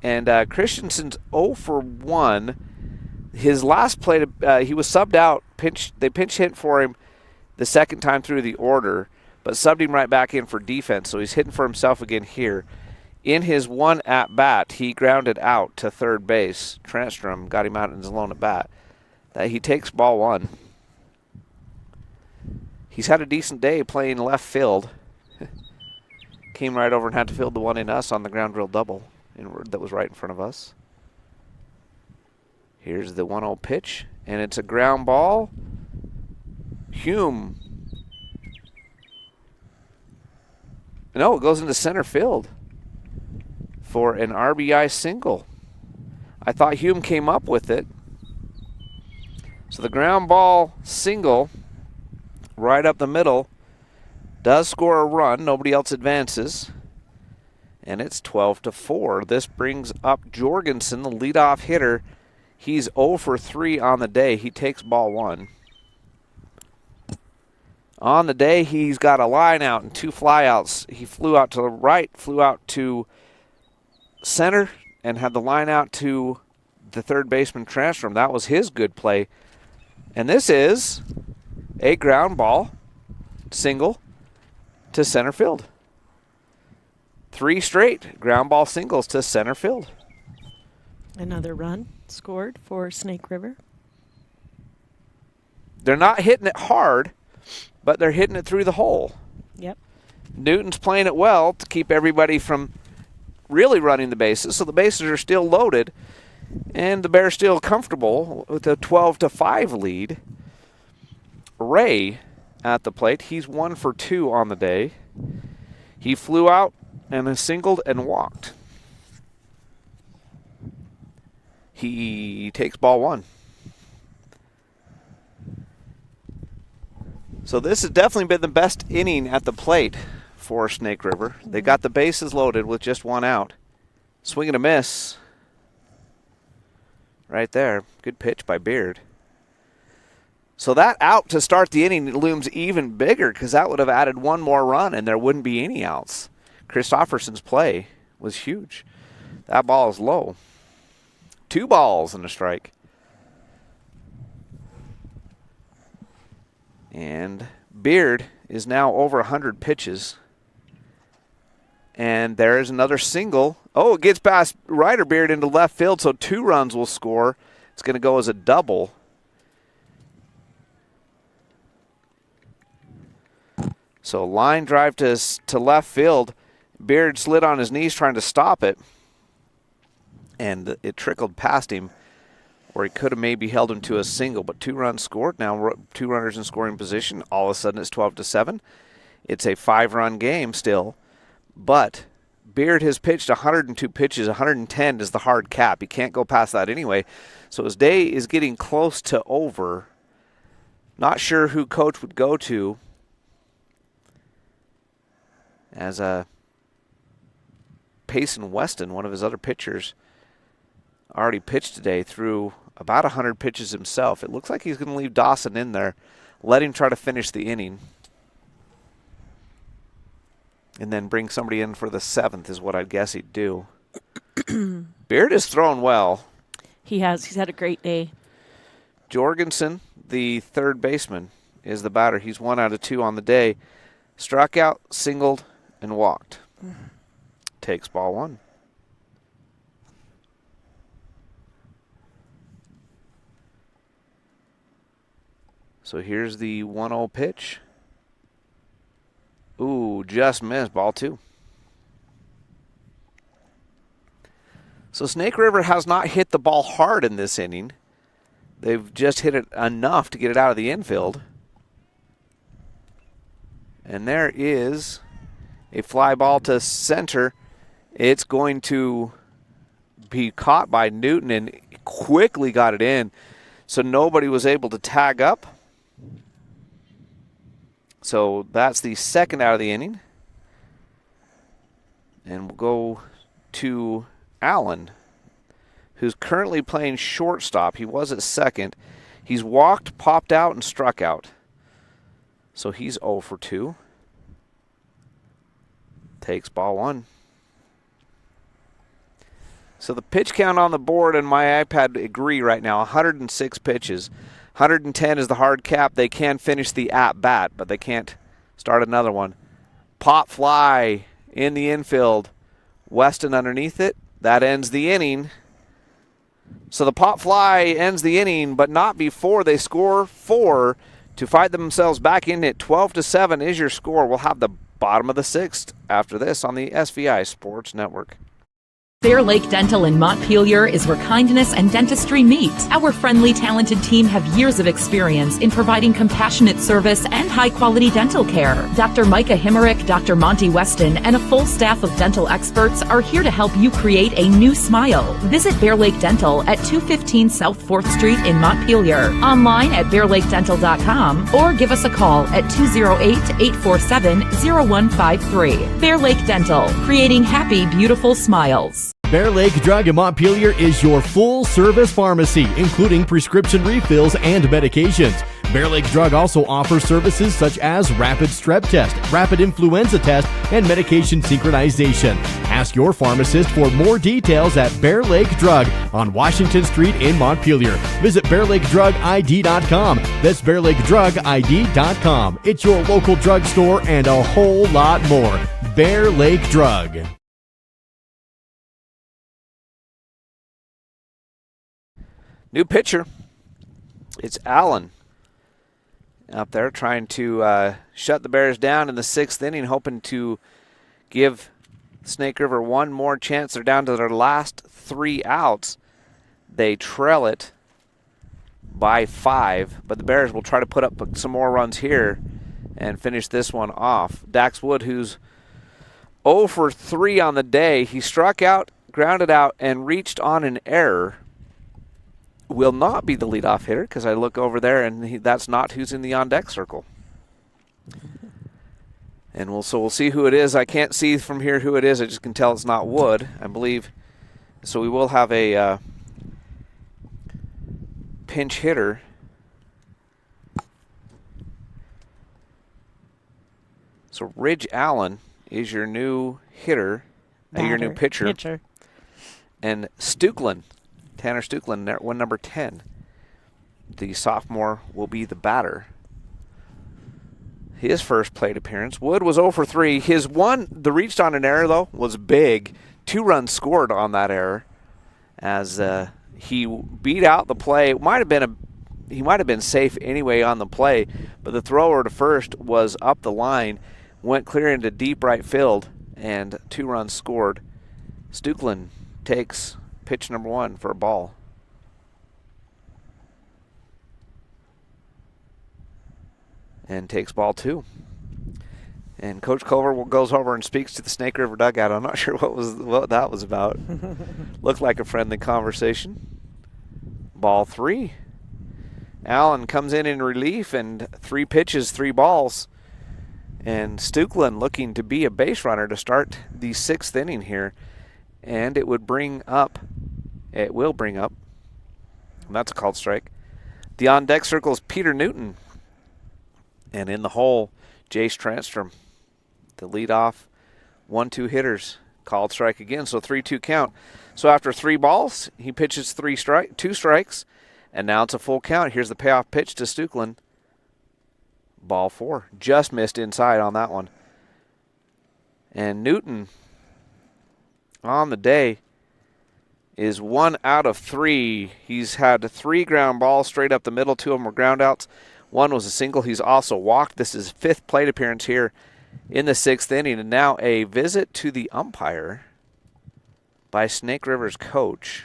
Speaker 1: And Christensen's 0 for 1. His last play, he was subbed out. They pinch hit for him the second time through the order, but subbed him right back in for defense. So he's hitting for himself again here. In his 1 at-bat, he grounded out to third base. Transtrom got him out in his lone at-bat. He takes ball 1. He's had a decent day playing left field. Came right over and had to field the one in us on the ground drill double that was right in front of us. Here's the 1-0 pitch, and it's a ground ball. Hume. No, it goes into center field for an RBI single. I thought Hume came up with it. So the ground ball single right up the middle does score a run. Nobody else advances. And it's 12-4. This brings up Jorgensen, the leadoff hitter. He's 0 for 3 on the day. He takes ball 1. On the day, he's got a line out and 2 flyouts. He flew out to the right, flew out to center, and had the line out to the third baseman Transtrom. That was his good play. And this is a ground ball single to center field. 3 straight ground ball singles to center field.
Speaker 2: Another run scored for Snake River.
Speaker 1: They're not hitting it hard, but they're hitting it through the hole.
Speaker 2: Yep.
Speaker 1: Newton's playing it well to keep everybody from really running the bases, so the bases are still loaded, and the Bears still comfortable with a 12-5 lead. Ray at the plate. He's 1 for 2 on the day. He flew out and has singled and walked. He takes ball 1. So this has definitely been the best inning at the plate for Snake River. They got the bases loaded with just 1 out. Swing and a miss. Right there. Good pitch by Beard. So that out to start the inning looms even bigger because that would have added 1 more run and there wouldn't be any outs. Christofferson's play was huge. That ball is low. 2 balls and a strike. And Beard is now over 100 pitches. And there is another single. Oh, it gets past Ryder Beard into left field, so 2 runs will score. It's going to go as a double. So line drive to left field. Beard slid on his knees trying to stop it. And it trickled past him, or he could have maybe held him to a single. But 2 runs scored. Now 2 runners in scoring position. All of a sudden it's 12-7. It's a 5-run game still. But Beard has pitched 102 pitches. 110 is the hard cap. He can't go past that anyway. So his day is getting close to over. Not sure who coach would go to. As Payson Weston, one of his other pitchers, already pitched today through about 100 pitches himself. It looks like he's going to leave Dawson in there, let him try to finish the inning, and then bring somebody in for the 7th is what I'd guess he'd do. Beard is throwing well.
Speaker 2: He has. He's had a great day.
Speaker 1: Jorgensen, the third baseman, is the batter. He's 1 out of 2 on the day. Struck out, singled, and walked. Takes ball 1. So here's the 1-0 pitch. Ooh, just missed. Ball 2. So Snake River has not hit the ball hard in this inning. They've just hit it enough to get it out of the infield. And there is a fly ball to center. It's going to be caught by Newton and quickly got it in. So nobody was able to tag up. So that's the 2nd out of the inning. And we'll go to Allen, who's currently playing shortstop. He was at 2nd. He's walked, popped out, and struck out. So he's 0 for 2. Takes ball 1. So the pitch count on the board and my iPad agree right now. 106 pitches. 110 is the hard cap. They can finish the at-bat, but they can't start another one. Pop fly in the infield. Weston underneath it. That ends the inning. So the pop fly ends the inning, but not before they score 4 to fight themselves back in it. 12-7 is your score. We'll have the bottom of the 6th after this on the SVI Sports Network.
Speaker 3: Bear Lake Dental in Montpelier is where kindness and dentistry meet. Our friendly, talented team have years of experience in providing compassionate service and high-quality dental care. Dr. Micah Himmerick, Dr. Monty Weston, and a full staff of dental experts are here to help you create a new smile. Visit Bear Lake Dental at 215 South 4th Street in Montpelier, online at bearlakedental.com, or give us a call at 208-847-0153. Bear Lake Dental, creating happy, beautiful smiles.
Speaker 4: Bear Lake Drug in Montpelier is your full-service pharmacy, including prescription refills and medications. Bear Lake Drug also offers services such as rapid strep test, rapid influenza test, and medication synchronization. Ask your pharmacist for more details at Bear Lake Drug on Washington Street in Montpelier. Visit BearLakeDrugID.com. That's BearLakeDrugID.com. It's your local drugstore and a whole lot more. Bear Lake Drug.
Speaker 1: New pitcher. It's Allen up there trying to shut the Bears down in the 6th inning, hoping to give Snake River one more chance. They're down to their last 3 outs. They trail it by 5, but the Bears will try to put up some more runs here and finish this one off. Dax Wood, who's 0 for 3 on the day, he struck out, grounded out, and reached on an error. Will not be the leadoff hitter because I look over there and that's not who's in the on-deck circle. And we'll see who it is. I can't see from here who it is. I just can tell it's not Wood, I believe. So we will have a pinch hitter. So Ridge Allen is your new hitter, your new pitcher. And Stuklin, Tanner Stuklin, one number 10. The sophomore will be the batter. His first plate appearance. Wood was 0 for 3. The reached on an error, though, was big. 2 runs scored on that error as he beat out the play. He might have been safe anyway on the play, but the thrower to first was up the line, went clear into deep right field, and 2 runs scored. Stuklin takes pitch number 1 for a ball. And takes ball 2. And Coach Culver goes over and speaks to the Snake River dugout. I'm not sure what that was about. Looked like a friendly conversation. Ball 3. Allen comes in relief, and 3 pitches, 3 balls. And Stuklin looking to be a base runner to start the 6th inning here. And it will bring up, and that's a called strike. The on-deck circle is Peter Newton. And in the hole, Jace Transtrom. The leadoff 1-2 hitters. Called strike again, so 3-2 count. So after 3 balls, he pitches 2 strikes, and now it's a full count. Here's the payoff pitch to Stuklin. Ball 4. Just missed inside on that one. And Newton on the day is 1 out of 3. He's had 3 ground balls straight up the middle. 2 of them were ground outs. 1 was a single. He's also walked. This is his 5th plate appearance here in the 6th inning. And now a visit to the umpire by Snake River's coach.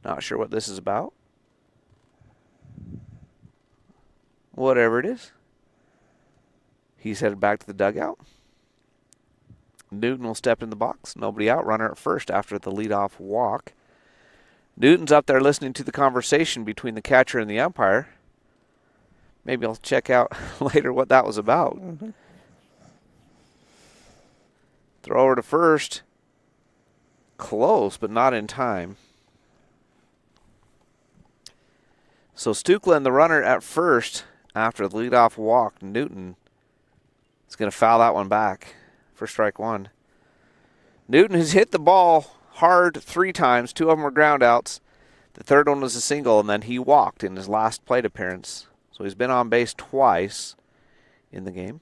Speaker 1: Not sure what this is about. Whatever it is. He's headed back to the dugout. Newton will step in the box. Nobody out. Runner at first after the leadoff walk. Newton's up there listening to the conversation between the catcher and the umpire. Maybe I'll check out later what that was about. Thrower to first. Close, but not in time. So Stuklin, the runner at first after the leadoff walk. Newton is going to foul that one back for strike 1. Newton has hit the ball hard 3 times. 2 of them were ground outs. The 3rd one was a single, and then he walked in his last plate appearance. So he's been on base twice in the game.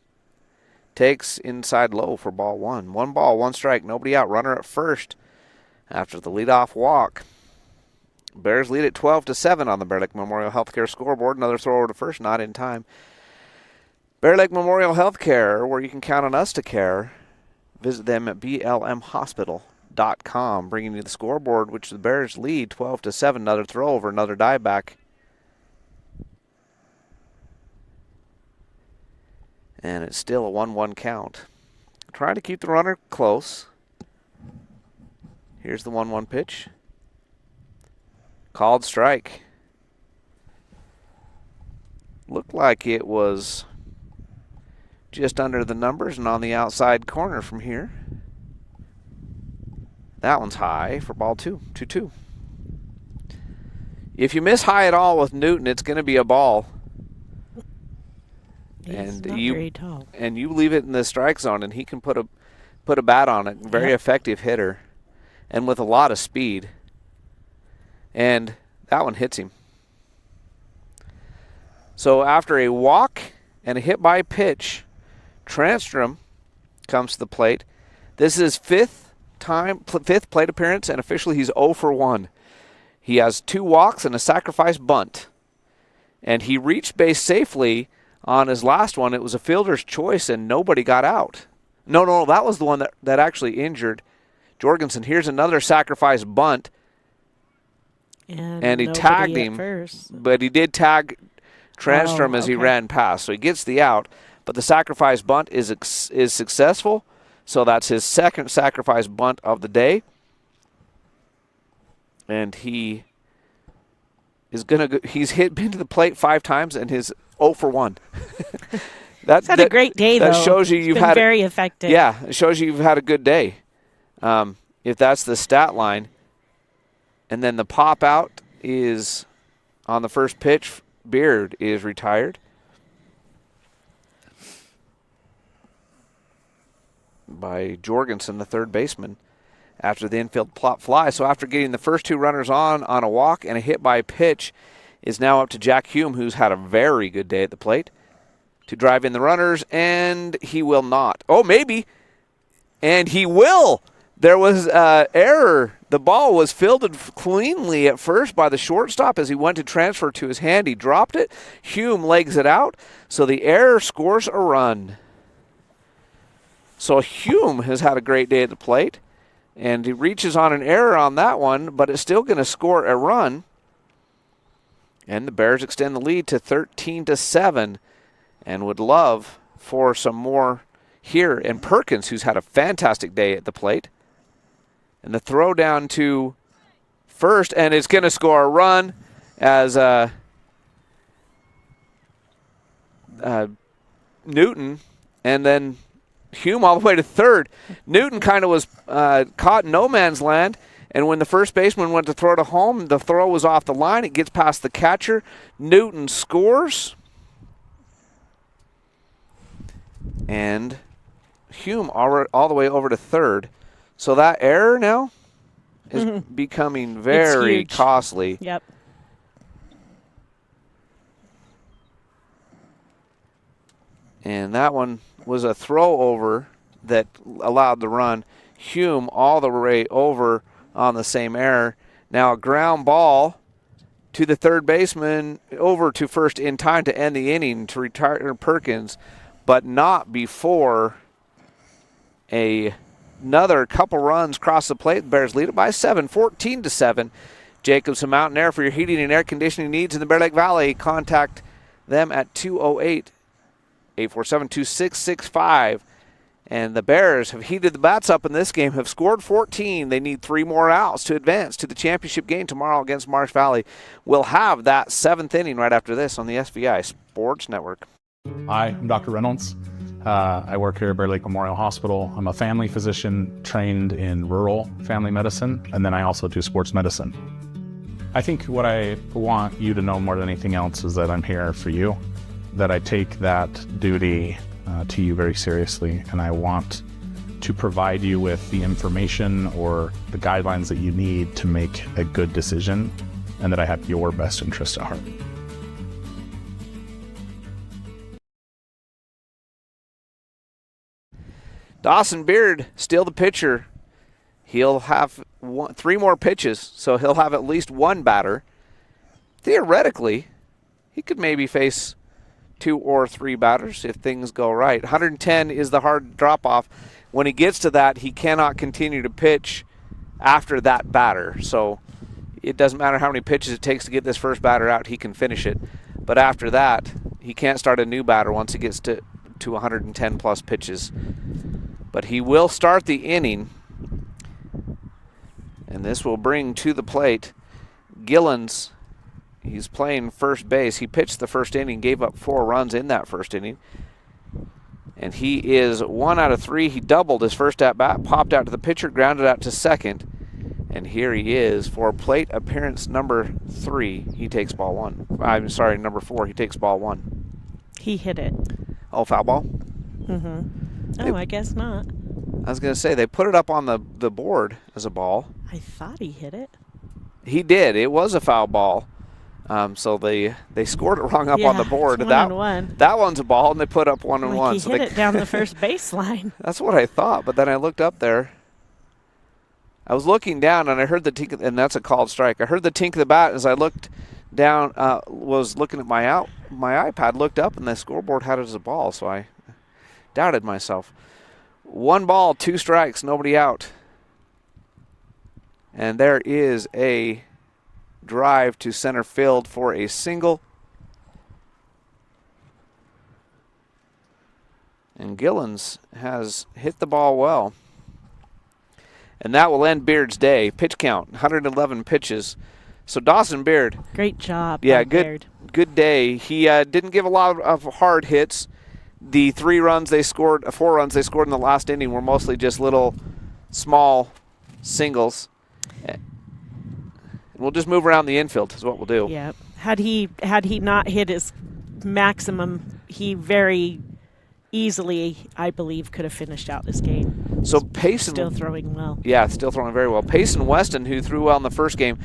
Speaker 1: Takes inside low for ball 1. 1 ball, 1 strike, nobody out. Runner at first after the leadoff walk. Bears lead at 12-7 on the Bear Lake Memorial Healthcare scoreboard. Another thrower to first, not in time. Bear Lake Memorial Healthcare, where you can count on us to care. Visit them at blmhospital.com, bringing you the scoreboard, which the Bears lead 12-7. Another throw over, another dive back. And it's still a 1-1 count. Trying to keep the runner close. Here's the 1-1 pitch. Called strike. Looked like it was just under the numbers and on the outside corner from here. That one's high for ball 2, 2-2. If you miss high at all with Newton, it's going to be a ball.
Speaker 2: He's not very tall.
Speaker 1: And you leave it in the strike zone, and he can put a bat on it. Very effective hitter, and with a lot of speed. And that one hits him. So after a walk and a hit by pitch, Transtrom comes to the plate. This is his 5th fifth plate appearance, and officially he's 0 for 1. He has 2 walks and a sacrifice bunt. And he reached base safely on his last one. It was a fielder's choice, and nobody got out. No, that was the one that actually injured Jorgensen. Here's another sacrifice bunt. And he tagged him, but he did tag Transtrom as he ran past. So he gets the out, but the sacrifice bunt is successful. So that's his second sacrifice bunt of the day. And he is he's been to the plate 5 times and his 0 for 1.
Speaker 2: He's had a great day, though.
Speaker 1: That shows you you've
Speaker 2: been
Speaker 1: had
Speaker 2: very effective.
Speaker 1: Yeah, it shows you you've had a good day. If that's the stat line. And then the pop out is on the first pitch. Beard is retired. By Jorgensen, the third baseman, after the infield plop fly. So after getting the first 2 runners on a walk and a hit by pitch, is now up to Jack Hume, who's had a very good day at the plate, to drive in the runners, and he will not. Oh, maybe. And he will. There was error. The ball was fielded cleanly at first by the shortstop as he went to transfer to his hand. He dropped it. Hume legs it out. So the error scores a run. So Hume has had a great day at the plate. And he reaches on an error on that one, but it's still going to score a run. And the Bears extend the lead to 13-7 and would love for some more here. And Perkins, who's had a fantastic day at the plate. And the throw down to first, and it's going to score a run as Newton, and then Hume all the way to third. Newton kind of was caught in no man's land, and when the first baseman went to throw to home, the throw was off the line. It gets past the catcher. Newton scores. And Hume all the way over to third. So that error now is becoming very costly.
Speaker 2: Yep.
Speaker 1: And that one was a throw over that allowed the run. Hume all the way over on the same error. Now a ground ball to the third baseman, over to first in time to end the inning to retire Perkins, but not before another couple runs cross the plate. The Bears lead it by 7, 14-7. Jacobson Mountain Air for your heating and air conditioning needs in the Bear Lake Valley. Contact them at 208-847-2665. And the Bears have heated the bats up in this game, have scored 14. They need 3 more outs to advance to the championship game tomorrow against Marsh Valley. We'll have that 7th inning right after this on the SVI Sports Network.
Speaker 5: Hi, I'm Dr. Reynolds. I work here at Bear Lake Memorial Hospital. I'm a family physician trained in rural family medicine, and then I also do sports medicine. I think what I want you to know more than anything else is that I'm here for you, that I take that duty to you very seriously, and I want to provide you with the information or the guidelines that you need to make a good decision, and that I have your best interest at heart.
Speaker 1: Dawson Beard, still the pitcher. He'll have 3 more pitches, so he'll have at least 1 batter. Theoretically, he could maybe face 2 or 3 batters if things go right. 110 is the hard drop-off. When he gets to that, he cannot continue to pitch after that batter. So it doesn't matter how many pitches it takes to get this first batter out, he can finish it. But after that, he can't start a new batter once he gets to 110-plus pitches. But he will start the inning, and this will bring to the plate Gillens. He's playing first base. He pitched the first inning, gave up 4 runs in that first inning. And he is 1 out of 3. He doubled his first at-bat, popped out to the pitcher, grounded out to second. And here he is for plate appearance number 3. He takes ball 1. I'm sorry, number 4. He takes ball 1.
Speaker 2: He hit it.
Speaker 1: Oh, foul ball?
Speaker 2: Oh, I guess not.
Speaker 1: I was going to say, they put it up on the board as a ball.
Speaker 2: I thought he hit it.
Speaker 1: He did. It was a foul ball. So they scored it wrong up on the board.
Speaker 2: 1-1.
Speaker 1: That one's a ball, and they put up 1-1.
Speaker 2: He hit it down the first baseline.
Speaker 1: That's what I thought, but then I looked up there. I was looking down, and I heard the tink, and that's a called strike. I heard the tink of the bat as I looked down, was looking at my iPad, looked up, and the scoreboard had it as a ball, so I doubted myself. 1 ball, 2 strikes, nobody out. And there is a drive to center field for a single. And Gillens has hit the ball well. And that will end Beard's day. Pitch count, 111 pitches. So Dawson Beard.
Speaker 2: Great job.
Speaker 1: Yeah,
Speaker 2: Beard.
Speaker 1: good day. He didn't give a lot of hard hits. The 4 runs they scored in the last inning were mostly just little small singles. And we'll just move around the infield is what we'll do.
Speaker 2: Yeah. Had he not hit his maximum, he very easily, I believe, could have finished out this game.
Speaker 1: So Payson
Speaker 2: still throwing well.
Speaker 1: Yeah, still throwing very well. Payson Weston, who threw well in the first game,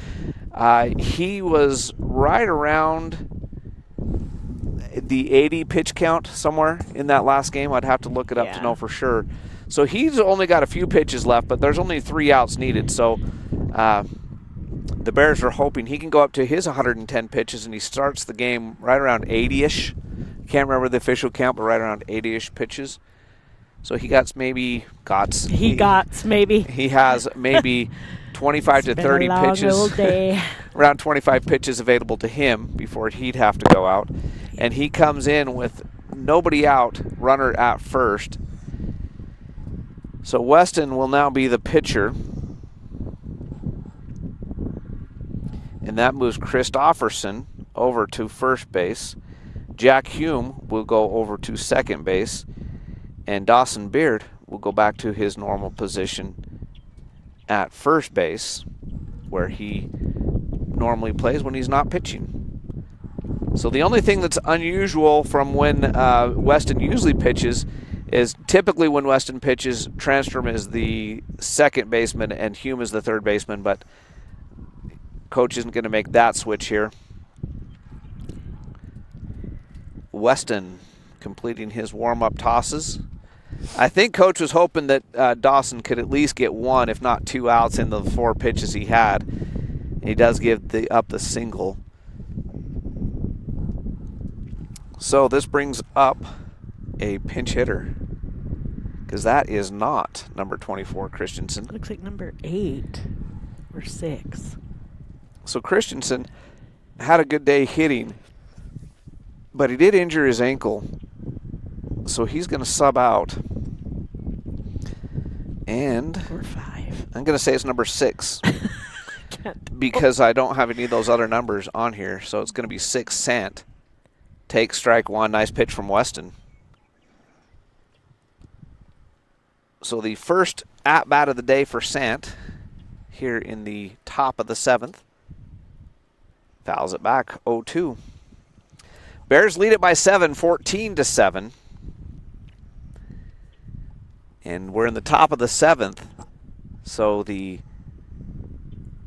Speaker 1: he was right around the 80 pitch count somewhere in that last game. I'd have to look it up to know for sure. So he's only got a few pitches left, but there's only 3 outs needed. So the Bears are hoping he can go up to his 110 pitches, and he starts the game right around 80-ish. Can't remember the official count, but right around 80-ish pitches. So he has maybe 25 to 30 pitches. Around 25 pitches available to him before he'd have to go out. And he comes in with nobody out, runner at first. So Weston will now be the pitcher. And that moves Christofferson over to first base. Jack Hume will go over to second base, and Dawson Beard will go back to his normal position at first base, where he normally plays when he's not pitching. So the only thing that's unusual from when Weston usually pitches is typically when Weston pitches, Transtrom is the second baseman and Hume is the third baseman, but coach isn't going to make that switch here. Weston completing his warm-up tosses. I think coach was hoping that Dawson could at least get 1, if not 2 outs in the 4 pitches he had. He does give up the single. So this brings up a pinch hitter, because that is not number 24, Christensen.
Speaker 2: Looks like number 8 or 6.
Speaker 1: So Christensen had a good day hitting, but he did injure his ankle, so he's going to sub out. And
Speaker 2: or 5.
Speaker 1: I'm going to say it's number 6 because I don't have any of those other numbers on here, so it's going to be 6 Sant. Take strike 1. Nice pitch from Weston. So the first at-bat of the day for Sant here in the top of the 7th. Fouls it back, 0-2. Bears lead it by 7, 14-7. And we're in the top of the 7th. So the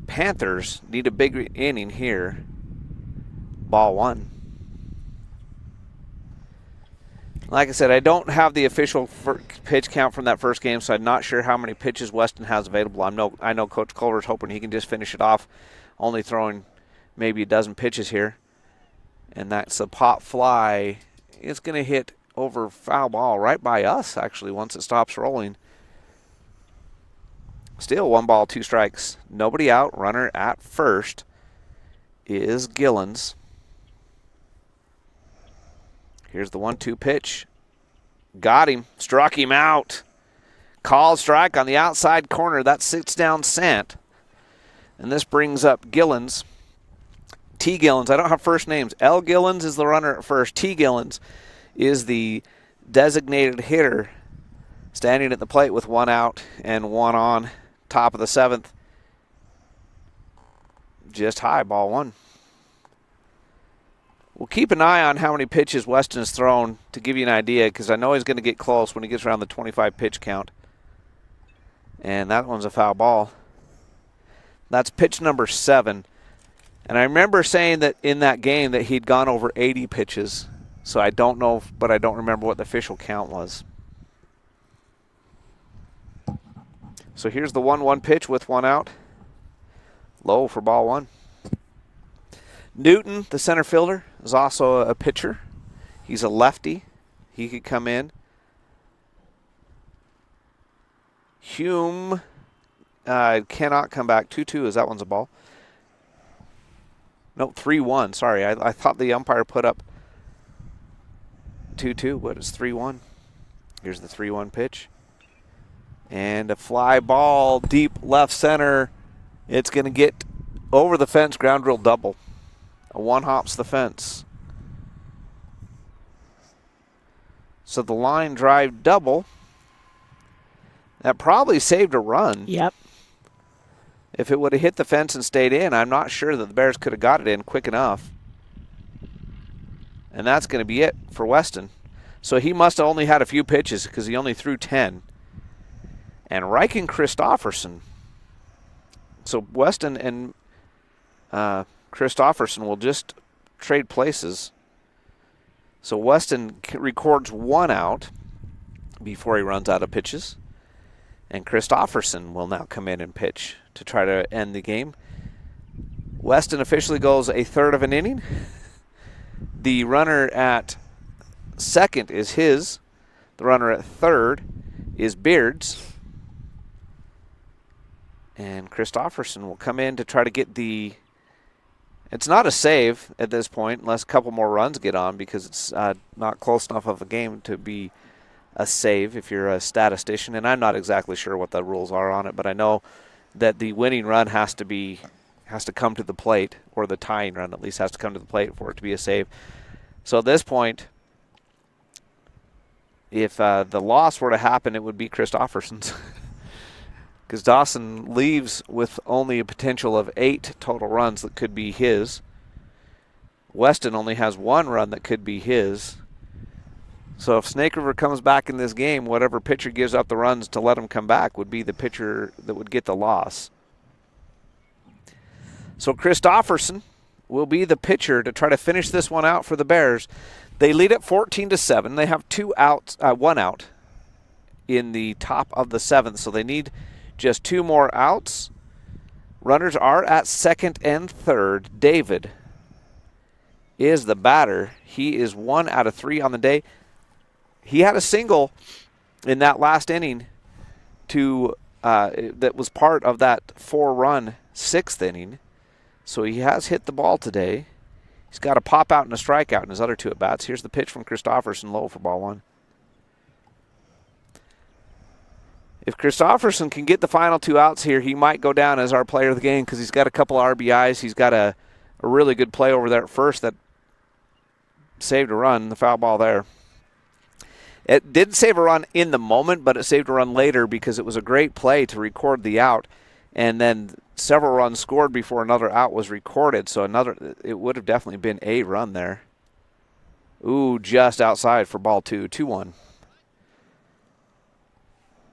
Speaker 1: Panthers need a big inning here. Ball 1. Like I said, I don't have the official pitch count from that first game, so I'm not sure how many pitches Weston has available. I know Coach Culver's hoping he can just finish it off, only throwing maybe a dozen pitches here. And that's a pop fly. It's going to hit over foul ball right by us, actually, once it stops rolling. Still 1 ball, 2 strikes. Nobody out. Runner at first is Gillens. Here's the 1-2 pitch. Got him. Struck him out. Called strike on the outside corner. That sits down Sant. And this brings up Gillens. T. Gillens. I don't have first names. L. Gillens is the runner at first. T. Gillens is the designated hitter, standing at the plate with 1 out and 1 on. Top of the 7th. Just high, ball 1. We'll keep an eye on how many pitches Weston has thrown to give you an idea, because I know he's going to get close when he gets around the 25 pitch count. And that one's a foul ball. That's pitch number 7. And I remember saying that in that game that he'd gone over 80 pitches. So I don't know, but I don't remember what the official count was. So here's the 1-1 pitch with 1 out. Low for ball 1. Newton, the center fielder, is also a pitcher. He's a lefty. He could come in. Hume cannot come back. 2-2, is that one's a ball? No, 3-1. Sorry, I thought the umpire put up 2-2, but it's 3-1. Here's the 3-1 pitch. And a fly ball deep left center. It's going to get over the fence, ground drill double. A 1 hops the fence. So the line drive double. That probably saved a run.
Speaker 2: Yep.
Speaker 1: If it would have hit the fence and stayed in, I'm not sure that the Bears could have got it in quick enough. And that's going to be it for Weston. So he must have only had a few pitches because he only threw 10. And Reichen Christofferson. So Weston and Christofferson will just trade places. So Weston records 1 out before he runs out of pitches. And Christofferson will now come in and pitch to try to end the game. Weston officially goes a third of an inning. The runner at second is his. The runner at third is Beard's. And Christofferson will come in to try to get the... It's not a save at this point unless a couple more runs get on because it's not close enough of a game to be a save if you're a statistician. And I'm not exactly sure what the rules are on it, but I know that the winning run has to come to the plate, or the tying run at least has to come to the plate for it to be a save. So at this point, if the loss were to happen, it would be Christofferson's. Because Dawson leaves with only a potential of 8 total runs that could be his. Weston only has 1 run that could be his. So if Snake River comes back in this game, whatever pitcher gives up the runs to let him come back would be the pitcher that would get the loss. So Christofferson will be the pitcher to try to finish this one out for the Bears. They lead at 14-7. They have 1 out in the top of the 7th, so they need just 2 more outs. Runners are at second and third. David is the batter. He is 1 out of 3 on the day. He had a single in that last inning that was part of that 4-run 6th inning. So he has hit the ball today. He's got a pop out and a strikeout in his other 2 at-bats. Here's the pitch from Christofferson, low for ball 1. If Christofferson can get the final 2 outs here, he might go down as our player of the game because he's got a couple RBIs. He's got a really good play over there at first that saved a run, the foul ball there. It didn't save a run in the moment, but it saved a run later because it was a great play to record the out, and then several runs scored before another out was recorded, so it would have definitely been a run there. Ooh, just outside for ball 2, 2-1.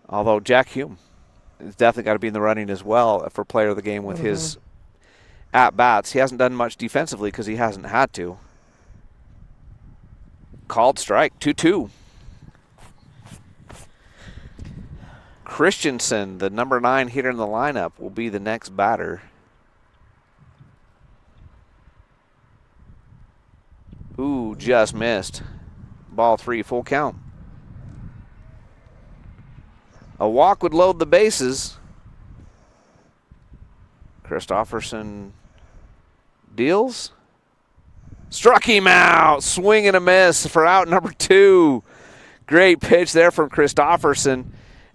Speaker 1: Although Jack Hume has definitely got to be in the running as well for player of the game with his at-bats. He hasn't done much defensively because he hasn't had to. Called strike, 2-2. Christensen, the number 9 hitter in the lineup, will be the next batter. Ooh, just missed. Ball 3, full count. A walk would load the bases. Christofferson deals. Struck him out. Swing and a miss for out number 2. Great pitch there from Christofferson.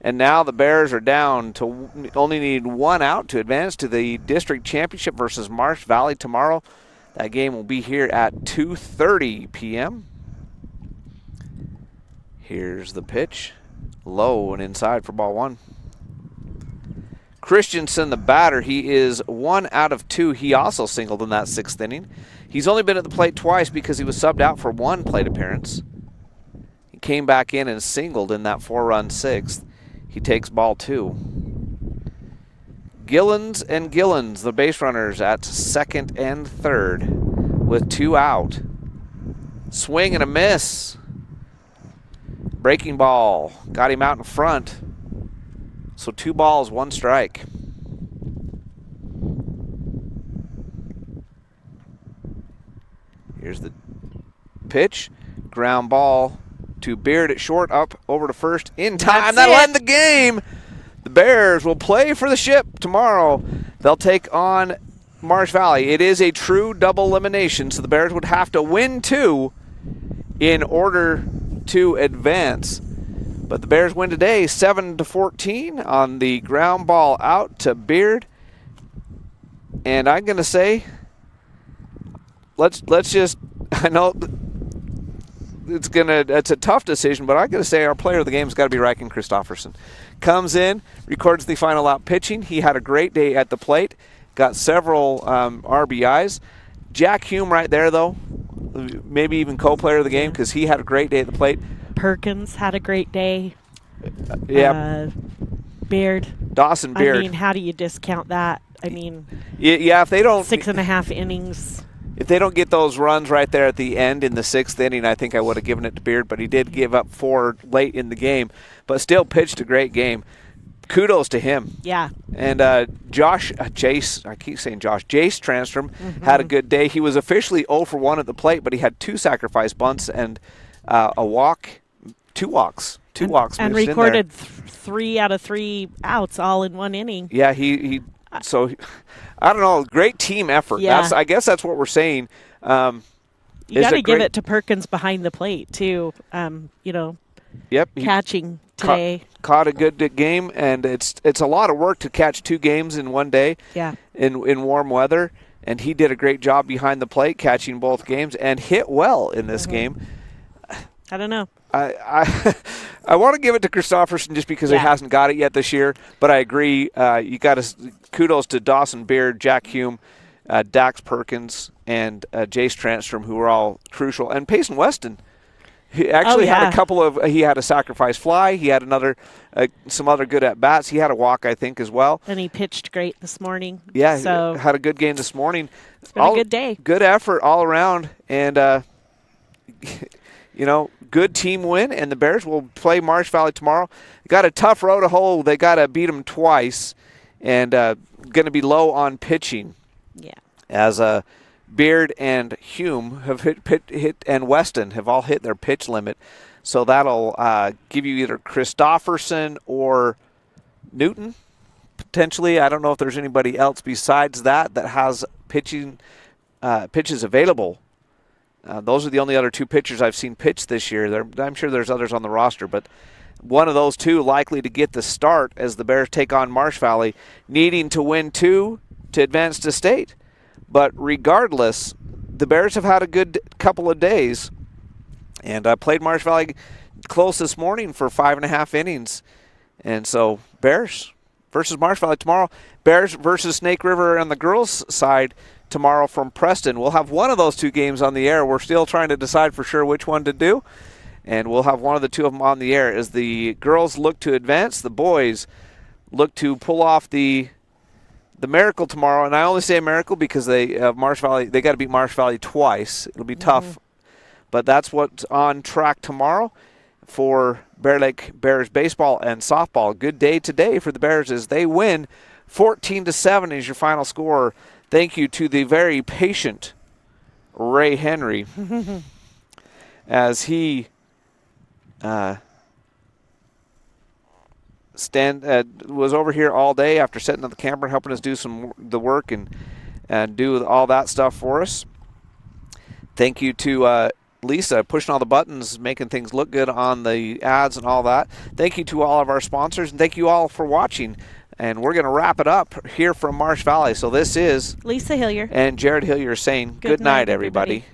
Speaker 1: And now the Bears are down to only need 1 out to advance to the district championship versus Marsh Valley tomorrow. That game will be here at 2:30 p.m. Here's the pitch. Low and inside for ball 1. Christensen, the batter, he is 1 out of 2. He also singled in that 6th inning. He's only been at the plate twice because he was subbed out for 1 plate appearance. He came back in and singled in that 4-run 6th. He takes ball 2. Gillens and Gillens, the base runners, at second and third with 2 out. Swing and a miss. Breaking ball got him out in front. So 2 balls, 1 strike. Here's the pitch. Ground ball to Beard at short, up over to first in time. That'll end the game. The Bears will play for the Ship tomorrow. They'll take on Marsh Valley. It is a true double elimination, so the Bears would have to win 2 in order to advance. But the Bears win today 7-14 on the ground ball out to Beard. And I'm going to say, let's just, I know it's a tough decision, but I'm going to say our player of the game has got to be Ryken Christofferson. Comes in, records the final out pitching. He had a great day at the plate, got several RBIs. Jack Hume right there, though, maybe even co-player of the game because he had a great day at the plate.
Speaker 2: Perkins had a great day. Beard.
Speaker 1: Dawson Beard.
Speaker 2: I mean, how do you discount that? I mean,
Speaker 1: yeah, if they don't
Speaker 2: 6.5 innings.
Speaker 1: If they don't get those runs right there at the end in the 6th inning, I think I would have given it to Beard, but he did give up 4 late in the game, but still pitched a great game. Kudos to him.
Speaker 2: Yeah.
Speaker 1: And Jace Transtrom had a good day. He was officially 0 for 1 at the plate, but he had 2 sacrifice bunts and a walk, 2 walks.
Speaker 2: And recorded 3 out of 3 outs all in 1 inning.
Speaker 1: Yeah, so I don't know, great team effort.
Speaker 2: Yeah.
Speaker 1: I guess that's what we're saying.
Speaker 2: You got to give it to Perkins behind the plate too.
Speaker 1: Yep,
Speaker 2: catching today.
Speaker 1: Caught a good game, and it's a lot of work to catch 2 games in 1 day.
Speaker 2: Yeah.
Speaker 1: In warm weather, and he did a great job behind the plate catching both games and hit well in this game.
Speaker 2: I don't know.
Speaker 1: I want to give it to Christofferson just because he hasn't got it yet this year, but I agree. You got to kudos to Dawson Beard, Jack Hume, Dax Perkins, and Jace Transtrom, who were all crucial, and Payson Weston. He actually had a couple of. He had a sacrifice fly. He had some other good at bats. He had a walk, I think, as well.
Speaker 2: And he pitched great this morning.
Speaker 1: Yeah,
Speaker 2: so
Speaker 1: had a good game this morning.
Speaker 2: It's been a good day.
Speaker 1: Good effort all around, and good team win. And the Bears will play Marsh Valley tomorrow. Got a tough road to hoe. They got to beat them twice, and going to be low on pitching.
Speaker 2: Yeah.
Speaker 1: As Beard and Hume have hit, and Weston have all hit their pitch limit. So that'll give you either Christofferson or Newton, potentially. I don't know if there's anybody else besides that has pitches available. Those are the only other 2 pitchers I've seen pitch this year. I'm sure there's others on the roster, but one of those 2 likely to get the start as the Bears take on Marsh Valley, needing to win 2 to advance to state. But regardless, the Bears have had a good couple of days. And I played Marsh Valley close this morning for 5.5 innings. And so Bears versus Marsh Valley tomorrow. Bears versus Snake River on the girls' side tomorrow from Preston. We'll have one of those 2 games on the air. We're still trying to decide for sure which one to do. And we'll have one of the 2 of them on the air as the girls look to advance. The boys look to pull off the miracle tomorrow, and I only say a miracle because Marsh Valley, they got to beat Marsh Valley twice. It'll be tough, but that's what's on track tomorrow for Bear Lake Bears baseball and softball. Good day today for the Bears as they win 14-7 is your final score. Thank you to the very patient Ray Henry as he was over here all day after setting up the camera, helping us do the work and do all that stuff for us. Thank you to Lisa pushing all the buttons, making things look good on the ads and all that. Thank you to all of our sponsors, and thank you all for watching. And we're going to wrap it up here from Marsh Valley. So this is
Speaker 2: Lisa Hillier
Speaker 1: and Jared Hillier saying good night, everybody.